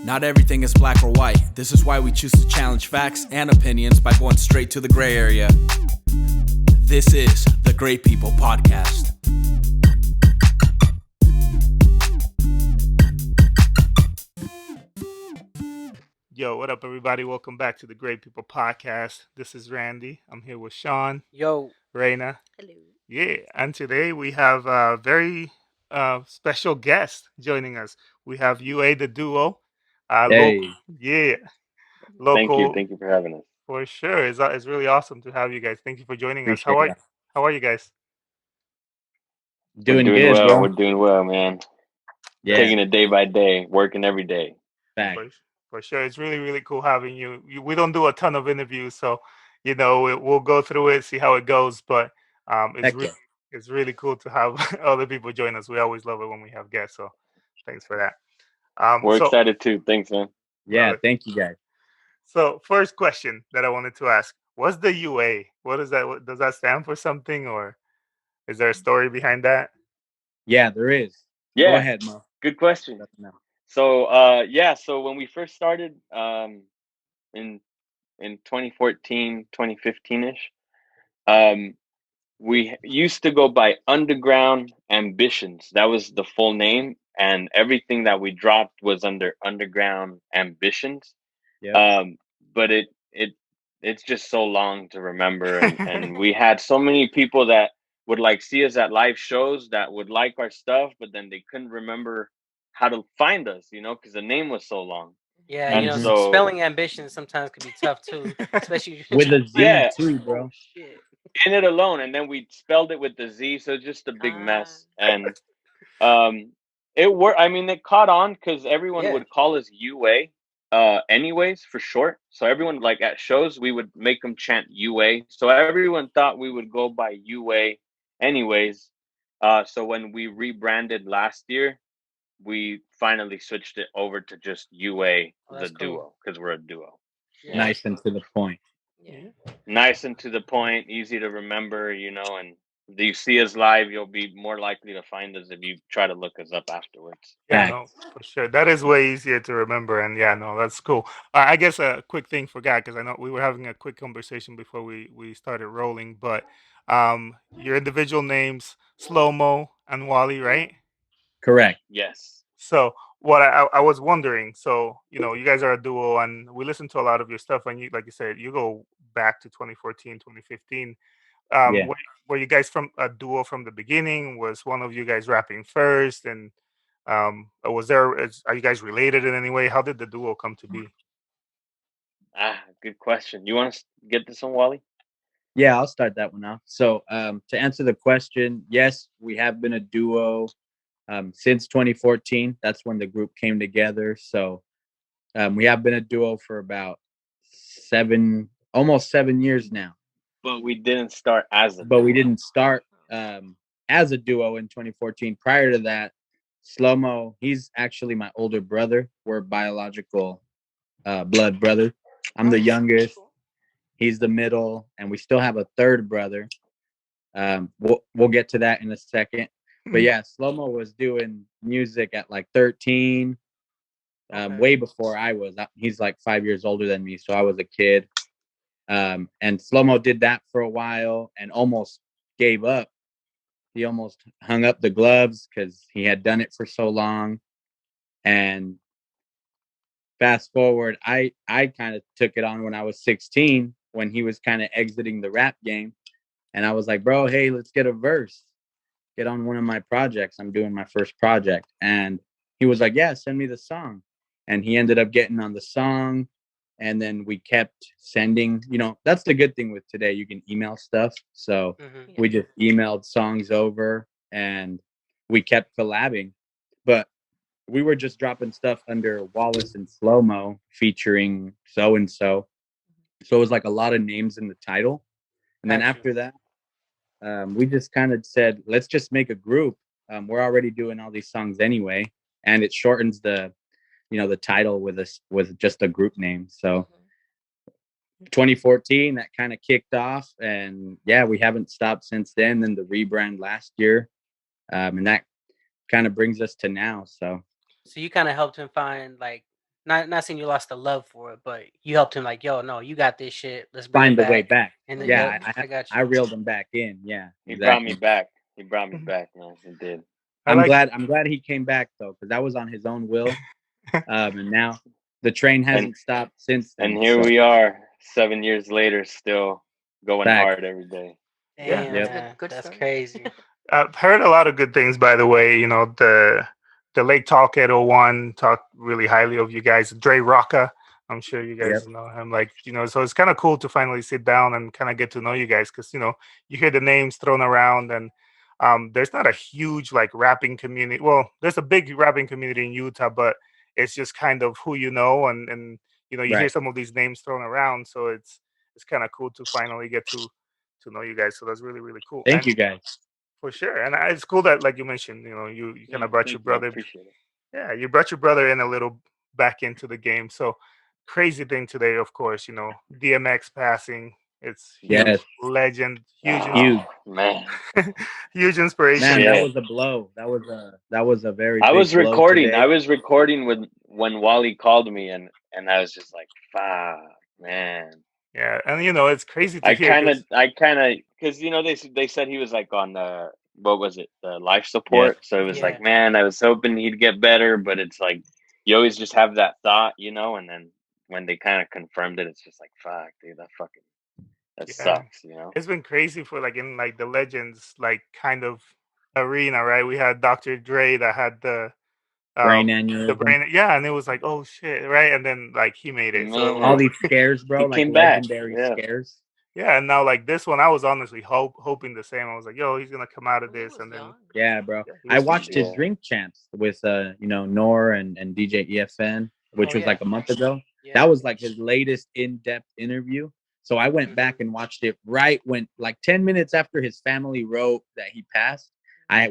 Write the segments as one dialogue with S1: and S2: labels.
S1: Not everything is black or white. This is why we choose to challenge facts and opinions by going straight to the gray area. This is the Great People Podcast.
S2: Yo, what up, everybody? Welcome back to the Great People Podcast. This is Randy. I'm here with Sean,
S3: Yo,
S2: Reina.
S4: Hello.
S2: Yeah, and today we have a very special guest joining us. We have UA the Duo,
S5: Hey,
S2: local, yeah,
S5: thank you.
S2: local
S5: Thank you for having us.
S2: for sure. It's really awesome to have you guys. Thank you for joining us.
S5: Appreciate that.
S2: How are you guys?
S5: We're Doing doing good, well. bro. We're doing well, man.
S2: That's
S5: Taking
S3: yeah,
S5: it day by day, working every day.
S3: fact.
S2: for sure. It's really cool having you. We don't do a ton of interviews, so we'll go through it, see how it goes. But
S3: Heck yeah.
S2: it's really cool to have other people join us. We always love it when we have guests. So thanks for that.
S5: We're
S2: So
S5: excited too. Thanks, man.
S2: love
S3: Yeah,
S2: it.
S3: thank you guys.
S2: So first question that I wanted to ask: what's the UA? What is that? Does that stand for something, or is there a story behind that?
S3: Yeah, there is. Go
S5: Yeah,
S3: ahead, Mo.
S5: good question.
S3: Let me know.
S5: So, so when we first started, in 2014, 2015-ish, um, we used to go by Underground Ambitions. That was the full name, and everything that we dropped was under Underground Ambitions.
S3: Yep.
S5: um but it's just so long to remember, and we had so many people that would like see us at live shows that would like our stuff, but then they couldn't remember how to find us, because the name was so long.
S4: Yeah,
S5: And
S3: Mm-hmm.
S5: so
S4: spelling ambition sometimes could be tough too, especially if you're
S3: With
S4: trying
S3: a
S4: to find
S3: Z
S5: yeah,
S4: it.
S3: too,
S4: Oh
S3: bro.
S4: shit.
S5: in it alone, and then we spelled it with the Z, so it's just a big
S4: Ah,
S5: mess. And um it worked. I mean, it caught on because everyone
S4: yeah.
S5: would call us UA, anyways, for short. So everyone, like at shows, we would make them chant UA, so everyone thought we would go by UA anyways. So when we rebranded last year, we finally switched it over to just UA
S4: Oh,
S5: the
S4: that's cool.
S5: duo, because we're a duo.
S4: Yeah,
S5: Yeah,
S3: Nice and to the point.
S4: yeah.
S5: nice and to the point, easy to remember, and if you see us live, you'll be more likely to find us if you try to look us up afterwards.
S2: Yeah,
S3: Fact.
S2: no, for sure. That is way easier to remember, and yeah, no, that's cool. I guess a quick thing forgot because I know we were having a quick conversation before we started rolling, but your individual names, Slow Mo and Wally, right?
S3: Correct.
S5: Yes.
S2: So what I was wondering, so you guys are a duo, and we listen to a lot of your stuff, and you, like you said, you go back to 2014, 2015.
S3: Yeah.
S2: Were you guys from a duo from the beginning? Was one of you guys rapping first, and are you guys related in any way? How did the duo come to be?
S5: Good question. You want to get this one, Wally?
S3: Yeah, I'll start that one off. So, to answer the question, yes, we have been a duo since 2014. That's when the group came together. So, we have been a duo for about almost 7 years now.
S5: But we didn't start as a
S3: But we
S5: duo.
S3: didn't start as a duo in 2014. Prior to that, Slow Mo, he's actually my older brother. We're biological blood brothers. I'm the
S4: Oh, that's
S3: youngest.
S4: cool.
S3: He's the middle, and we still have a third brother. We'll get to that in a second. But yeah, Slow Mo was doing music at like 13,
S2: Okay.
S3: way before I was. He's like 5 years older than me, so I was a kid. And Slow Mo did that for a while and almost gave up. He almost hung up the gloves because he had done it for so long. And fast forward, I kind of took it on when I was 16, when he was kind of exiting the rap game. And I was like, bro, hey, let's get a verse. Get on one of my projects. I'm doing my first project. And he was like, yeah, send me the song. And he ended up getting on the song. And then we kept sending, that's the good thing with today. You can email stuff. So
S4: Mm-hmm.
S3: we
S4: Yeah.
S3: just emailed songs over and we kept collabing. But we were just dropping stuff under Wallace and Slow Mo featuring so and so. So it was like a lot of names in the title. And then
S4: Got you.
S3: after that, we just kind of said, let's just make a group. We're already doing all these songs anyway, and it shortens the title with just a group name. So
S4: Mm-hmm.
S3: 2014, that kind of kicked off, and yeah, we haven't stopped since then. Then the rebrand last year, and that kind of brings us to now. So
S4: So you kind of helped him find like not saying you lost the love for it, but you helped him like, yo, no, you got this shit. Let's bring it
S3: Find the way
S4: back.
S3: back.
S4: And then,
S3: Yeah,
S4: yep, I got
S3: I
S4: you.
S3: reeled him back in. Yeah,
S5: He brought me
S3: exactly.
S5: back. He brought me back, man. He did.
S2: I
S3: I'm
S2: like.
S3: glad he came back though, because that was on his own will. And now the train
S5: And
S3: hasn't stopped since
S5: and
S3: then.
S5: here
S3: So
S5: we are, 7 years later, still going
S3: back.
S5: hard every day.
S2: Yeah.
S4: Damn,
S3: Yep.
S4: man,
S6: Good
S4: that's
S6: story.
S4: crazy.
S2: I've heard a lot of good things, by the way. You know, the Lake Talk 801 talked really highly of you guys. Dre Rocca, I'm sure you
S3: Yep.
S2: guys know him. Like, you know, so it's kind of cool to finally sit down and kind of get to know you guys, because you know you hear the names thrown around, and there's not a huge like rapping community. Well, there's a big rapping community in Utah, but it's just kind of who you know, and you know you hear
S3: Right.
S2: some of these names thrown around, so it's kind of cool to finally get to know you guys. So that's really really cool.
S3: Thank
S2: And
S3: you guys.
S2: for sure. And it's cool that, like you mentioned, you know, you kind
S5: Yeah,
S2: of brought your
S5: thank you. I
S2: brother.
S5: appreciate it.
S2: Yeah, you brought your brother in a little back into the game. So crazy thing today, of course, you know, DMX passing. It's huge,
S3: Yes.
S2: legend, huge,
S3: Huge.
S5: Man.
S2: huge inspiration.
S3: Man,
S5: Yeah.
S3: that was a blow. That was a very
S5: I
S3: big
S5: was
S3: blow
S5: recording.
S3: today.
S5: I was recording when Wally called me, and I was just like, "Fuck, man."
S2: Yeah, and you know, it's crazy to
S5: I
S2: hear
S5: kind of,
S2: because
S5: because you know they said he was like on the what was it, the life
S3: Yeah.
S5: support. So it was
S4: Yeah.
S5: like, man, I was hoping he'd get better, but it's like you always just have that thought, you know, and then when they kind of confirmed it, it's just like, fuck, dude, that
S2: yeah,
S5: sucks, you know.
S2: it's been crazy for like in like the legends like kind of arena, right? We had Dr. Dre that had
S3: Brain
S2: the
S3: aneurysm.
S2: brain, yeah, and it was like, oh shit, right? And then like he made it, so
S3: All
S5: Man,
S3: these scares, bro,
S5: he
S3: like
S5: came back.
S3: legendary
S5: Yeah,
S3: scares.
S2: yeah, and now like this one, I was honestly hoping the same. I was like, yo, he's gonna come out of
S6: He
S2: this,
S6: was
S2: and then
S6: young.
S3: Yeah, bro.
S2: yeah, he
S3: I
S2: was
S3: watched
S2: 50.
S3: his
S5: yeah.
S3: drink champs with Nor and DJ EFN, which
S4: Oh,
S3: was
S4: yeah.
S3: like a month ago.
S4: Yeah.
S3: That was like his latest in-depth interview. So I went back and watched it right when like 10 minutes after his family wrote that he passed. I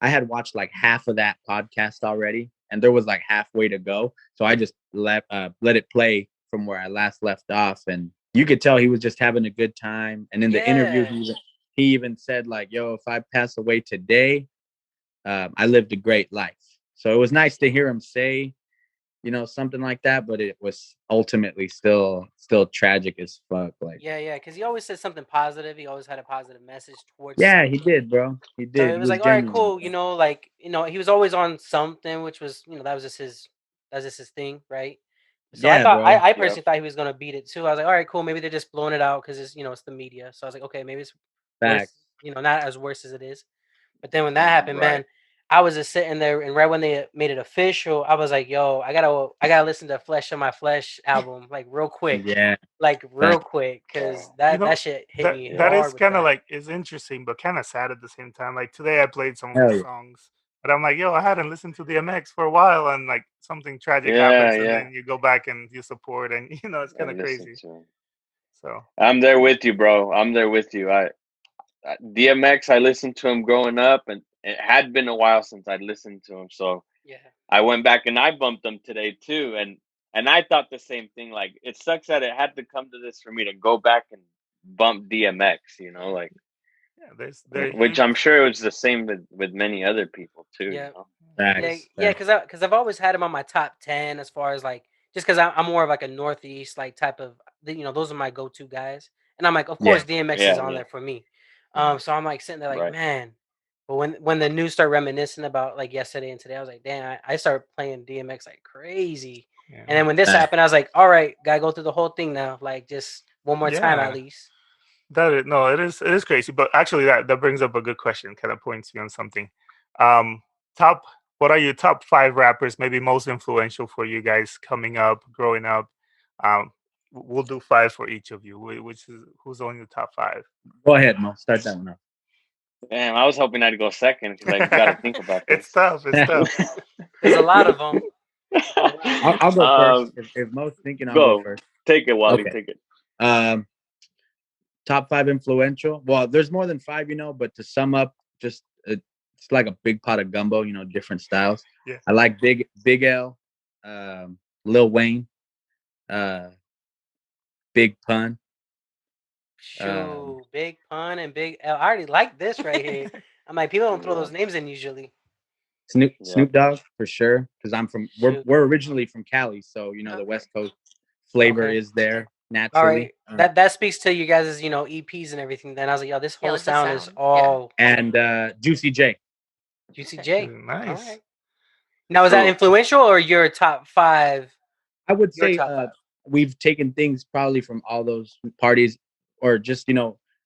S3: had watched like half of that podcast already, and there was like halfway to go. So I just let it play from where I last left off, and you could tell he was just having a good time. And in the interview,
S4: Yeah.
S3: he even said like, "Yo, if I pass away today, I lived a great life." So it was nice to hear him say, something like that. But it was ultimately still tragic as fuck. Like,
S4: Yeah, because he always said something positive. He always had a positive message towards
S3: yeah, he
S4: something.
S3: did, bro. He
S4: So
S3: did.
S4: it
S3: He
S4: was
S3: was
S4: like, all right,
S3: genuine.
S4: cool. Like, he was always on something, which was, that was just his thing, right? So I
S3: Yeah,
S4: thought,
S3: bro.
S4: I
S5: Yep.
S4: personally thought he was gonna beat it too. I was like, all right, cool. Maybe they're just blowing it out because it's the media. So I was like, okay, maybe it's worse,
S3: Fact.
S4: not as worse as it is. But then when that happened,
S5: Right.
S4: man, I was just sitting there, and right when they made it official, I was like, yo, I gotta listen to Flesh of My Flesh album like real quick,
S3: Yeah.
S4: like real
S3: Fact.
S4: quick, because
S5: Yeah.
S2: You
S4: that
S2: know,
S4: shit hit
S2: that
S4: me
S2: that
S5: Yeah.
S2: is
S4: hard with
S2: kind of
S4: that.
S2: like is interesting, but kind of sad at the same time. Like today, I played some of
S3: Hell
S2: his
S3: yeah.
S2: songs, but I'm like, yo, I hadn't listened to DMX for a while, and like something tragic
S5: Yeah.
S2: happens, and
S5: Yeah.
S2: then you go back and you support, and you know, it's kind
S5: I
S2: of
S5: listen
S2: crazy.
S5: to him.
S2: So
S5: I'm there with you, bro. I'm there with you. DMX, I listened to him growing up, and it had been a while since I'd listened to him. So
S4: Yeah,
S5: I went back and I bumped him today too, and I thought the same thing. Like it sucks that it had to come to this for me to go back and bump DMX. You know, like
S2: yeah, they're
S5: which
S2: huge.
S5: I'm sure it was the same with many other people too. You
S4: yeah.
S5: know.
S3: Facts.
S4: Yeah,
S3: Facts.
S4: because I've always had him on my top 10 as far as like just because I'm more of like a Northeast like type of those are my go-to guys, and I'm like, of
S3: Yeah.
S4: course DMX is
S5: Yeah.
S4: on
S5: Yeah.
S4: there for me. So I'm like sitting there like,
S5: Right.
S4: man, but when the news started reminiscing about like yesterday and today, I was like, damn, I started playing DMX like crazy, and
S2: Yeah,
S4: then when this
S3: Facts.
S4: happened, I was like, all right, gotta go through the whole thing now, like just one more time at
S2: yeah.
S4: least.
S2: That is, no, it is crazy. But actually, that brings up a good question. Kind of points you on something. Um, top. What are your top 5 rappers, maybe most influential for you guys coming up, growing up? We'll do 5 for each of you. Which is who's on your top 5?
S3: Go ahead, Mo. Start that one
S5: Damn, I was hoping I'd go second because I got to think about
S2: It's
S5: this.
S2: tough. It's
S3: off.
S2: tough.
S4: There's a lot of them.
S3: I'll go first.
S5: um,
S3: If Mo's thinking, I'll go
S5: go
S3: first.
S5: take it, Wally.
S3: Okay.
S5: Take it.
S3: Um, top 5 influential. Well, there's more than 5, but to sum up, just it's like a big pot of gumbo. Different styles.
S2: Yeah.
S3: I like Big L, Lil Wayne, Big Pun.
S4: Shoot, Big Pun and Big L. I already like this right here. I'm like, people don't throw those names in usually.
S3: Snoop
S5: Yeah.
S3: Snoop Dogg for sure, because
S4: Shoot.
S3: we're originally from Cali, so you know the
S6: Okay.
S3: West Coast flavor
S4: Okay.
S3: is there
S4: All
S3: naturally.
S4: right. That speaks to you guys' EPs and everything. Then I was like, yo, this
S6: Yeah,
S4: whole
S6: like the
S4: sound is
S6: sound. Yeah.
S4: all
S3: And Juicy J.
S4: Juicy
S6: Okay.
S4: J. All
S2: Nice.
S4: right. Now, is that
S5: So-
S4: influential or your top 5?
S3: I would
S4: Your
S3: say
S4: top 5.
S3: we've taken things probably from all those parties, or just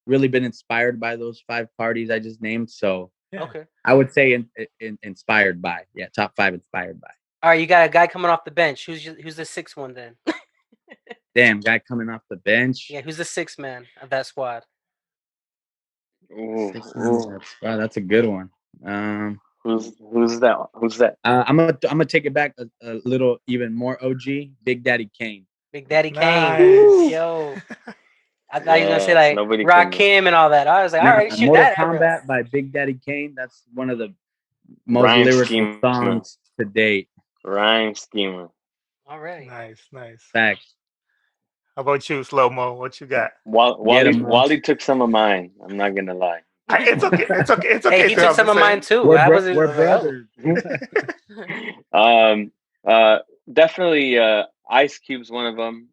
S3: really been inspired by those 5 parties I just named. So
S2: Yeah.
S4: Okay.
S3: I would say inspired by, top 5 inspired by.
S4: All right, you got a guy coming off the bench. Who's the 6th one then?
S3: Damn, guy coming off the bench.
S4: Yeah, who's the 6th man of that squad?
S5: Ooh,
S3: 6
S5: ooh.
S3: man, that's a good one.
S5: Who's that? Who's that?
S3: I'm gonna take it back a little, even more OG. Big Daddy Kane.
S4: Big Daddy
S2: Nice.
S4: Kane. Yo. I thought you were gonna say
S5: Yes,
S4: like
S5: nobody can-
S4: Rakim and all that. I was like, all
S3: Now,
S4: right, shoot
S3: Mortal
S4: that. era.
S3: Kombat by Big Daddy Kane. That's one of the most
S5: Rhyme
S3: lyrical
S5: scheme.
S3: songs to date.
S5: Rhyme schemer.
S4: All right.
S2: Nice.
S3: Facts.
S2: How about you, Slow Mo? What you got?
S3: Get 'em, man.
S5: Wally took some of mine. I'm not gonna lie.
S2: It's okay. It's okay. It's okay.
S4: Hey, he
S2: to
S4: took
S2: have
S4: some
S2: the
S4: of mine
S2: same.
S4: too. I wasn't
S3: We're
S4: like, oh.
S3: brothers.
S5: Definitely. Ice Cube's one of them.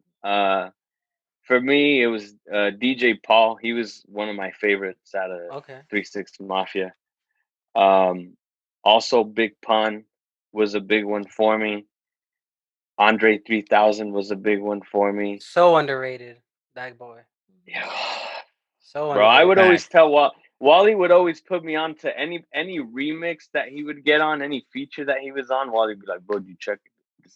S5: For me, it was DJ Paul. He was one of my favorites out of
S4: Okay.
S5: 3 6 Mafia. Also, Big Pun was a big one for me. Andre 3000 was a big one for me.
S4: So underrated, that boy.
S5: Yeah.
S4: So
S5: Bro, I would
S3: Facts.
S5: always tell Wally would always put me on to any remix that he would get on, any feature that he was on. Wally would be like, "Bro, you check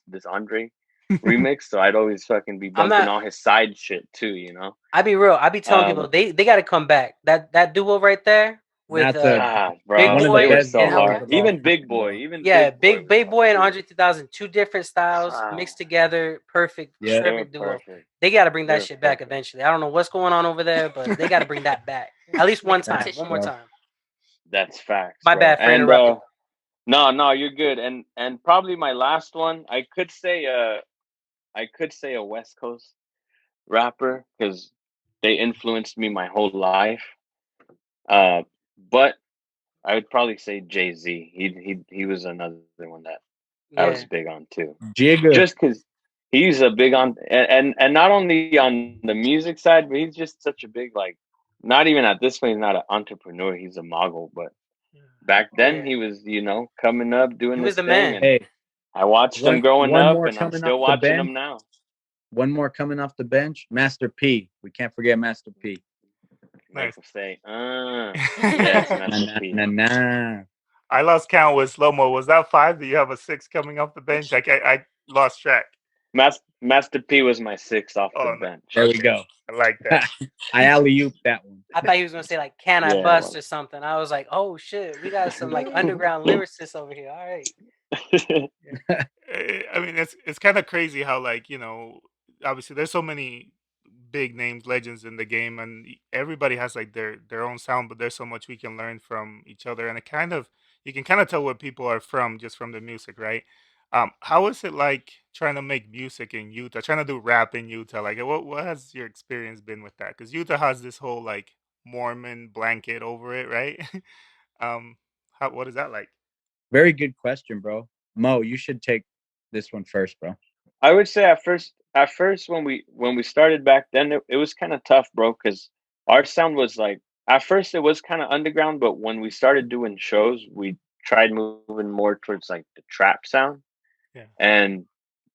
S5: this Andre remix?" So I'd always fucking be
S4: I'm
S5: bumping
S4: not-
S5: all his side shit too, you know.
S4: I be real. I be telling people they got to come back. That duo right there with
S3: That's
S5: Bro,
S4: Big
S3: one of
S4: Boy
S3: the
S5: they were
S3: best
S5: so
S4: and-
S3: duos
S5: hard.
S3: of all
S5: Even
S3: time,
S5: Big Boy,
S3: bro.
S5: even
S4: yeah,
S5: Big
S4: Big Boy and
S5: was
S4: Andre 2000, 2 different styles
S5: Wow.
S4: mixed together, perfect,
S3: Yeah.
S5: They were
S4: perfect duo.
S5: perfect.
S4: They got to bring that
S5: They're
S4: shit back
S5: perfect.
S4: eventually. I don't know what's going on over there, but they got to bring that back at least one
S6: Make a
S4: time.
S6: petition.
S4: One more
S3: bro.
S4: time.
S5: That's facts.
S4: My
S5: bro.
S4: bad for
S5: And
S4: interrupting.
S5: no, you're good. And probably my last one, I could say a West Coast rapper because they influenced me my whole life. But I would probably say Jay-Z. He was another one that I
S4: Yeah.
S5: was big on too.
S3: Jigga.
S5: Just because he's a big on and not only on the music side, but he's just such a big like. Not even at this point, he's not an entrepreneur. He's a mogul, but back then
S4: yeah.
S5: he was, coming up, doing
S4: He was
S5: his
S4: the
S5: thing,
S4: man.
S5: and
S3: Hey,
S5: I watched him
S3: one
S5: growing up,
S3: more
S5: and I'm
S3: coming
S5: still
S3: off the
S5: watching
S3: bench.
S5: him now.
S3: One more coming off the bench. Master P. We can't forget Master P.
S5: Make
S2: Nice.
S5: him say, yes, Master
S3: Nah,
S5: P.
S3: nah, nah.
S2: I lost count with Slow Mo. Was that 5? Do you have a 6 coming off the bench? I lost track.
S5: Master P was my 6 off
S2: Oh,
S5: the
S2: no.
S5: bench.
S3: There we go.
S2: I like that.
S3: I alley-ooped that one.
S4: I thought he was gonna say like, "Can I
S5: Yeah,
S4: bust"
S5: well.
S4: or something. I was like, "Oh shit, we got some like underground lyricists over here." All right.
S2: I mean, it's kind of crazy how obviously there's so many big names, legends in the game, and everybody has like their own sound, but there's so much we can learn from each other, and you can kind of tell where people are from just from the music, right? How is it like trying to make music in Utah, trying to do rap in Utah? Like, what has your experience been with that? Because Utah has this whole like Mormon blanket over it, right? What is that like?
S3: Very good question, bro. Mo, you should take this one first, bro.
S5: I would say at first when we started back then, it was kind of tough, bro, because our sound was like at first it was kind of underground, but when we started doing shows, we tried moving more towards like the trap sound.
S2: Yeah.
S5: And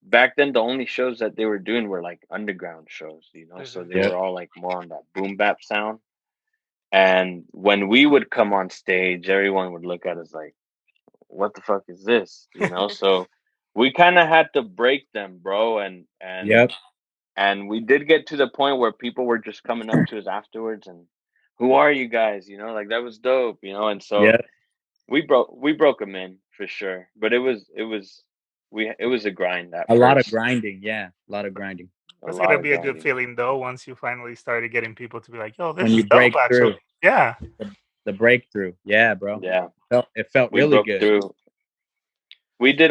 S5: back then, the only shows that they were doing were like underground shows, so they
S3: Yep.
S5: were all like more on that boom bap sound. And when we would come on stage, everyone would look at us like, what the fuck is this? So we kind of had to break them, bro.
S3: Yep.
S5: And we did get to the point where people were just coming up to us afterwards and who are you guys? Like that was dope, and so
S3: Yep.
S5: we broke them in for sure. But it was a grind at
S3: A lot of
S5: first.
S3: grinding. Yeah. A lot of grinding.
S2: That's
S5: lot
S2: gonna
S5: of
S2: be a good
S5: grinding.
S2: feeling though, once you finally started getting people to be like, "Yo, this
S3: When
S2: is
S3: you
S2: dope."
S3: break
S2: Actually,
S3: through.
S2: yeah.
S3: The breakthrough. Yeah, bro.
S5: Yeah.
S3: It felt
S5: We
S3: really
S5: broke
S3: good.
S5: through. We did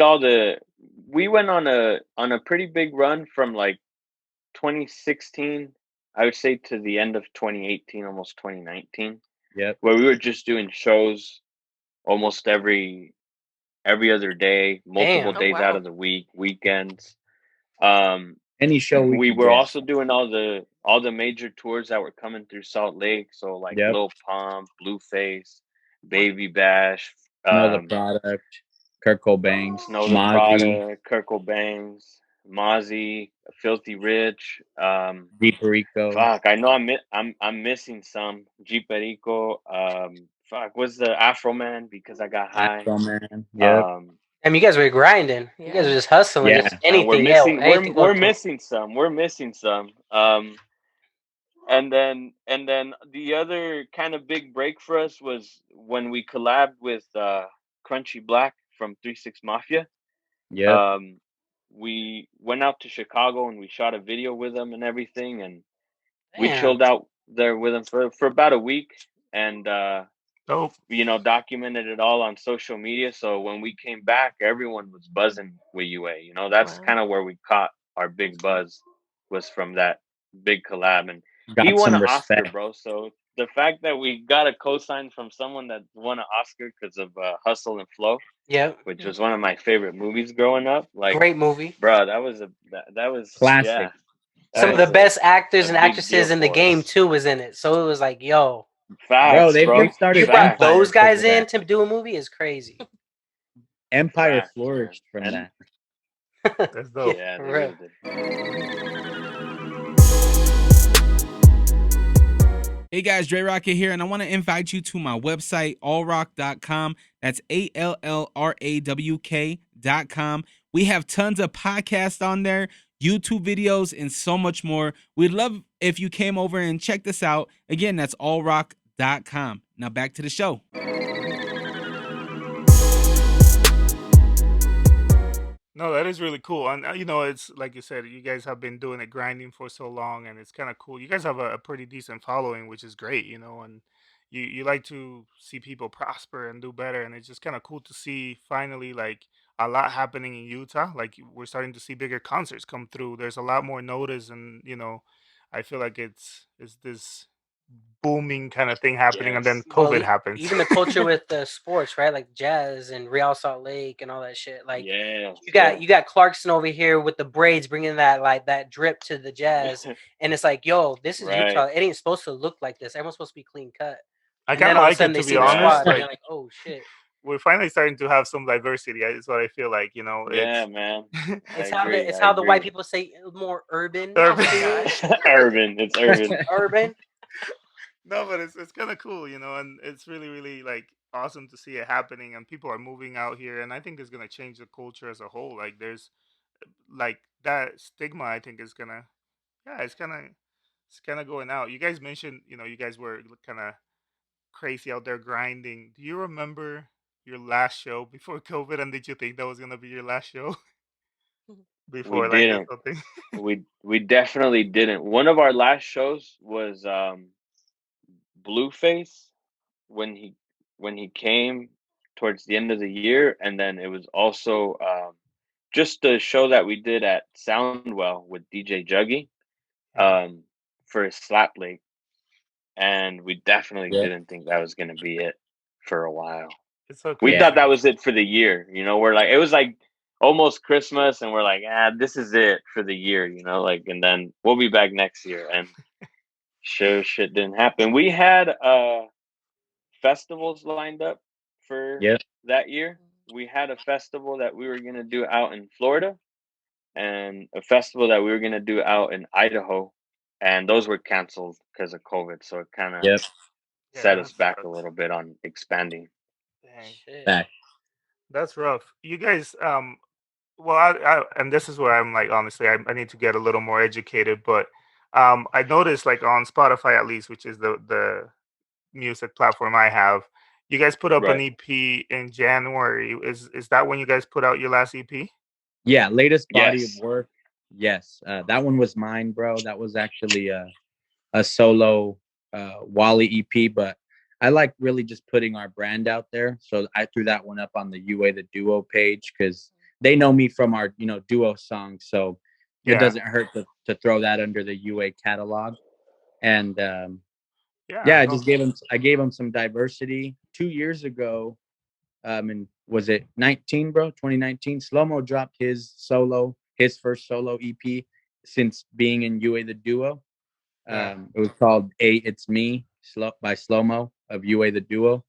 S5: we went on a pretty big run from like 2016, I would say, to the end of 2018, almost 2019.
S3: Yep.
S5: Where we were just doing shows almost every every other day, multiple
S4: Damn.
S6: Oh,
S5: days out
S6: wow.
S5: of the week, weekends. Um,
S3: Any show we
S5: we
S3: could
S5: were
S3: get.
S5: also doing all the major tours that were coming through Salt Lake. So like
S3: Yep.
S5: Lil Pump, Blueface, Baby Bash,
S3: Know the Product, Kurt Cobain,
S5: Snow the
S3: Mozzie,
S5: Product, Kurt Cobain's, Mozzie, Filthy Rich.
S3: Deep Rico,
S5: Fuck, I know I'm missing some. G Perico. Fuck, was the Afro Man because I got high.
S3: Afro Man. Yep.
S4: I mean, you guys were grinding. You guys
S6: Yeah.
S4: were just hustling.
S3: Yeah.
S4: Just
S5: And we're
S4: anything.
S5: missing.
S4: Yeah, anything
S5: We're
S4: going to.
S5: missing some. We're missing some. And then the other kind of big break for us was when we collabed with Crunchy Black from 3 6 Mafia.
S3: Yep.
S5: We went out to Chicago and we shot a video with them and everything, and we
S4: Damn.
S5: chilled out there with them for about a week, and
S2: Dope.
S5: documented it all on social media. So when we came back, everyone was buzzing with UA. That's
S6: Wow.
S5: kind of where we caught our big buzz, was from that big collab, and
S3: Got
S5: he won
S3: some
S5: an Oscar,
S3: respect.
S5: bro. So the fact that we got a cosign from someone that won an Oscar because of Hustle and Flow,
S4: Yep.
S5: which was one of my favorite movies growing up, like,
S4: Great movie.
S5: bro, that was
S3: Classic.
S5: yeah. that
S4: Some of
S5: was
S4: the best actors
S5: a
S4: and
S5: big
S4: actresses
S5: deal
S4: in the
S5: for
S4: game
S5: us.
S4: too was in it. So it was like, yo,
S5: Facts,
S3: Bro, they
S5: bro.
S3: started
S4: you brought
S5: Facts.
S3: Empire
S4: those guys
S3: because of
S4: in
S3: that.
S4: to do a movie is crazy.
S3: Empire
S5: Facts,
S3: flourished from
S5: man.
S3: that.
S2: That's dope.
S5: Yeah,
S4: for
S5: they
S4: real.
S5: really did.
S1: Hey guys, Dre Rocket here, and I want to invite you to my website, allrock.com. That's ALLRAWK.com. We have tons of podcasts on there, YouTube videos, and so much more. We'd love if you came over and checked this out. Again, that's allrock.com. Now back to the show.
S2: No, that is really cool. And it's like you said, you guys have been doing it grinding for so long, and it's kind of cool. You guys have a pretty decent following, which is great, and you like to see people prosper and do better, and it's just kind of cool to see finally like a lot happening in Utah. Like we're starting to see bigger concerts come through. There's a lot more notice, and I feel like it's this booming kind of thing happening, and then
S5: Yes.
S4: Well,
S2: COVID happens.
S4: even the culture with the sports, right? Like jazz and Real Salt Lake and all that shit. Like
S5: Yeah.
S4: you got Clarkson over here with the braids, bringing that like that drip to the jazz, and it's like, yo, this is
S5: Right.
S4: Utah. It ain't supposed to look like this. Everyone's supposed to be clean cut.
S2: I
S4: And
S2: kind
S4: then
S2: of
S4: all of a
S2: like
S4: sudden
S2: it,
S4: they
S2: to
S4: see
S2: be
S4: the
S2: honest.
S4: squad and
S2: Like
S4: they're like, oh shit.
S2: we're finally starting to have some diversity. Is what I feel like.
S5: Yeah, man.
S4: It's
S5: I
S4: how
S5: agree,
S4: it's
S5: I
S4: how the white
S5: agree.
S4: people say more urban.
S2: Urban.
S5: Urban. It's urban.
S4: Urban.
S2: No, but it's kind of cool, and it's really, really like awesome to see it happening, and people are moving out here, and I think it's gonna change the culture as a whole. Like there's like that stigma. I think is gonna, yeah, it's kind of going out. You guys mentioned, you guys were kind of crazy out there grinding. Do you remember your last show before COVID, and did you think that was gonna be your last show
S5: We
S2: before like this
S5: didn't.
S2: whole thing?
S5: We definitely didn't. One of our last shows was Blueface when he came towards the end of the year, and then it was also just the show that we did at Soundwell with DJ Juggy
S2: Yeah.
S5: for Slap Lake, and we definitely
S3: Yep.
S5: didn't think that was gonna be it for a while.
S2: It's so
S5: We
S2: crazy.
S5: thought that was it for the year. We're like, it was like almost Christmas, and we're like, this is it for the year. And then we'll be back next year, and shit didn't happen. We had festivals lined up for
S3: Yep.
S5: that year. We had a festival that we were gonna do out in Florida, and a festival that we were gonna do out in Idaho, and those were canceled because of COVID. So it kind of
S3: Yep.
S5: set
S2: Yeah,
S5: us
S2: that
S5: back a
S2: sucks.
S5: little bit on expanding.
S2: Dang.
S4: Shit.
S3: Back.
S2: That's rough. You guys, well, and this is where I'm like, honestly, I need to get a little more educated, but I noticed like on Spotify at least, which is the music platform I have, you guys put up an
S5: Right.
S2: EP in January. Is that when you guys put out your last EP?
S3: Yeah, latest body
S5: Yes.
S3: of work. Yes, that one was mine, bro. That was actually a solo Wally EP, but I like really just putting our brand out there. So I threw that one up on the UA the Duo page because they know me from our duo songs. So it
S2: Yeah.
S3: doesn't hurt to throw that under the UA catalog. And
S2: Yeah.
S3: yeah, I
S2: no,
S3: just gave them some diversity 2 years ago. And was it 19, bro? 2019. Slow-Mo dropped his first solo EP since being in UA the Duo.
S2: Yeah.
S3: It was called It's Me by Slow-Mo of UA the Duo.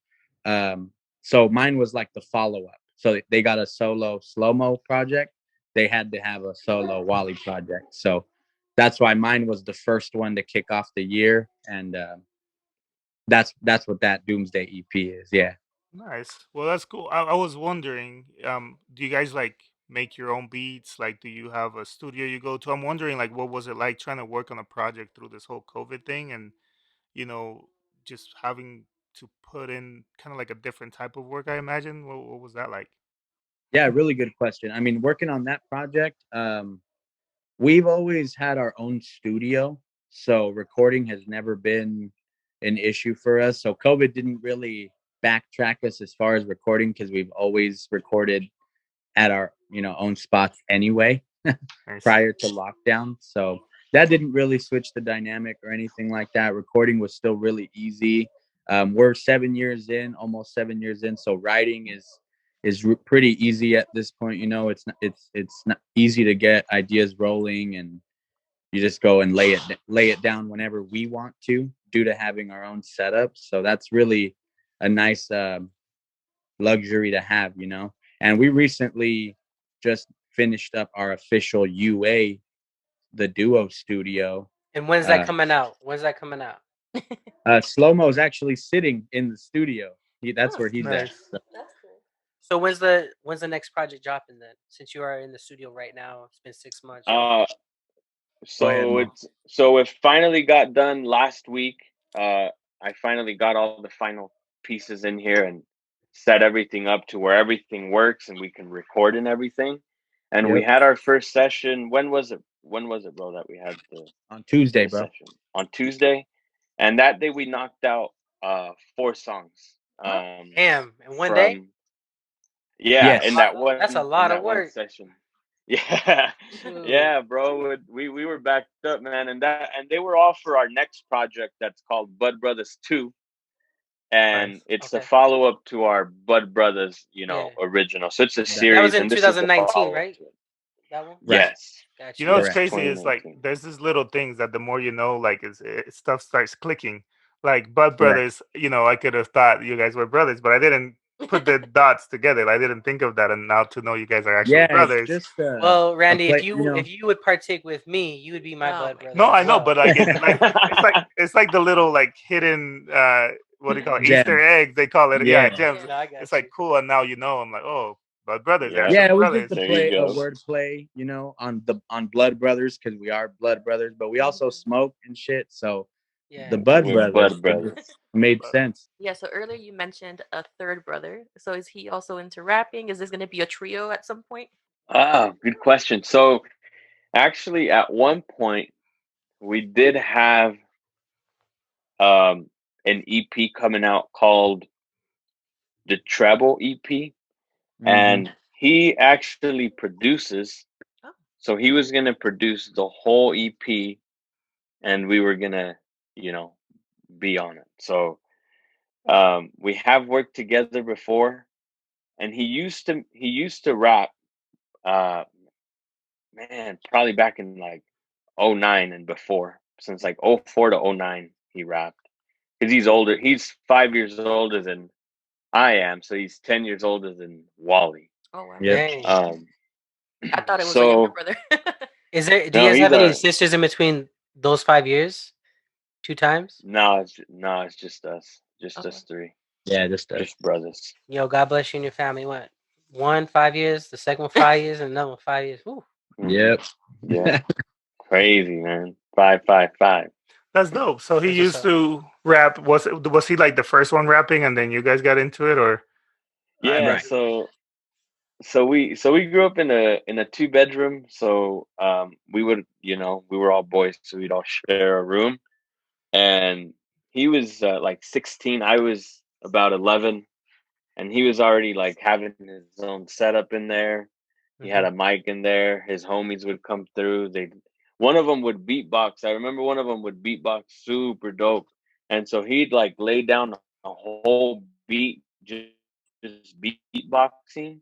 S3: So mine was like the follow-up. So they got a solo Slow-Mo project. They had to have a solo Wally project. So that's why mine was the first one to kick off the year. And that's what that Doomsday EP is. Yeah.
S2: Nice. Well, that's cool. I was wondering, do you guys like make your own beats? Like, do you have a studio you go to? I'm wondering, like, what was it like trying to work on a project through this whole COVID thing, and you know, just having to put in kind of like a different type of work, I imagine. What was that like?
S3: Yeah, really good question. I mean, working on that project, we've always had our own studio, so recording has never been an issue for us. So COVID didn't really backtrack us as far as recording because we've always recorded at our own spots anyway
S2: Nice.
S3: prior to lockdown. So that didn't really switch the dynamic or anything like that. Recording was still really easy. We're 7 years in, almost 7 years in, so writing is pretty easy at this point. It's not easy to get ideas rolling, and you just go and lay it down whenever we want to, due to having our own setup. So that's really a nice luxury to have. And we recently just finished up our official UA the Duo studio.
S4: And when's that coming out? When's that coming out?
S3: Slow-Mo is actually sitting in the studio. That's where he's at.
S2: Nice.
S3: So,
S6: That's cool.
S4: So when's the next project dropping then? Since you are in the studio right now, it's been 6 months.
S3: Go ahead, Mo.
S5: So it finally got done last week. I finally got all the final pieces in here and set everything up to where everything works and we can record and everything. And we
S3: Yep.
S5: had our first session. When was it, bro, that we had
S3: On Tuesday,
S5: the
S3: bro.
S5: session? On Tuesday. And that day we knocked out 4 songs.
S4: Damn, in one day?
S5: Yeah,
S3: Yes.
S5: in that one.
S4: That's a lot
S5: in
S4: of
S5: that one
S4: work.
S5: session. Yeah,
S4: Shoot.
S5: yeah, bro. We were backed up, man, and they were all for our next project that's called Bud Brothers 2, and
S2: Nice.
S5: it's the
S4: Okay.
S5: follow up to our Bud Brothers,
S4: Yeah.
S5: original. So it's a
S3: That
S5: series.
S4: That was in
S5: and this is the
S4: 2019,
S5: follow-up
S4: right?
S5: to it.
S4: That one?
S3: Right.
S5: Yes.
S4: Gotcha.
S2: You know what's
S3: Correct.
S2: crazy is like
S5: 2019.
S2: there's these little things that the more you know, like stuff starts clicking. Like Bud
S3: Correct.
S2: Brothers, I could have thought you guys were brothers, but I didn't put the dots together. I didn't think of that, and now to know you guys are actually
S3: Yeah,
S2: brothers.
S3: it's just
S4: Well, Randy,
S3: play-
S4: if you would partake with me, you would be my
S6: Oh
S4: Bud
S6: my
S4: brother.
S2: No,
S4: as
S2: I know,
S4: well.
S2: but like it's like the little like hidden what do you call it?
S3: Gems.
S2: Easter eggs they call it. Yeah,
S3: Yeah.
S2: gems.
S4: No, I got
S2: It's like cool, and now I'm like, oh, Bud Brothers,
S5: Yeah.
S2: actual
S3: Yeah, we
S2: brothers.
S3: get to
S5: There
S3: play
S5: you
S3: a
S5: go.
S3: word play, on Blood Brothers, because we are Blood Brothers, but we also smoke and shit. So
S4: Yeah.
S3: the Bud
S5: We're
S3: Brothers
S5: Bud Brothers.
S3: just made
S2: Bud.
S3: sense.
S6: Yeah, so earlier you mentioned a third brother. So is he also into rapping? Is this going to be a trio at some point?
S5: Good question. So actually, at one point, we did have an EP coming out called the Treble EP, and he actually produces.
S6: Oh.
S5: So he was gonna produce the whole EP, and we were gonna, be on it. So we have worked together before, and he used to rap. Man, probably back in like 09 and before, since like 04 to 09, he rapped. Because he's older. He's 5 years older than I am, so he's 10 years older than Wally.
S6: Oh wow.
S3: Yep.
S4: Dang.
S6: I thought it was a younger
S5: So
S6: brother.
S4: Do you
S5: No,
S4: guys have
S5: he's
S4: any
S5: a-
S4: sisters in between those 5 years? 2 times?
S5: no, it's just us, just
S6: Okay.
S5: us three,
S3: Yeah, just
S5: just brothers.
S4: God bless you and your family. What? One 5 years, the second one 5 years, and another one 5 years. Whew.
S3: Yep.
S5: Yeah, crazy, man. 555.
S2: That's dope. So he
S4: That's what's
S2: used
S4: up.
S2: to rap. Was he like the first one rapping, and then you guys got into it, or?
S5: Yeah,
S3: Right.
S5: so we grew up in a 2-bedroom. So we would, we were all boys, so we'd all share a room. And he was like 16, I was about 11, and he was already like having his own setup in there. He had a mic in there. His homies would come through. One of them would beatbox. I remember one of them would beatbox super dope. And so he'd like lay down a whole beat just just beatboxing,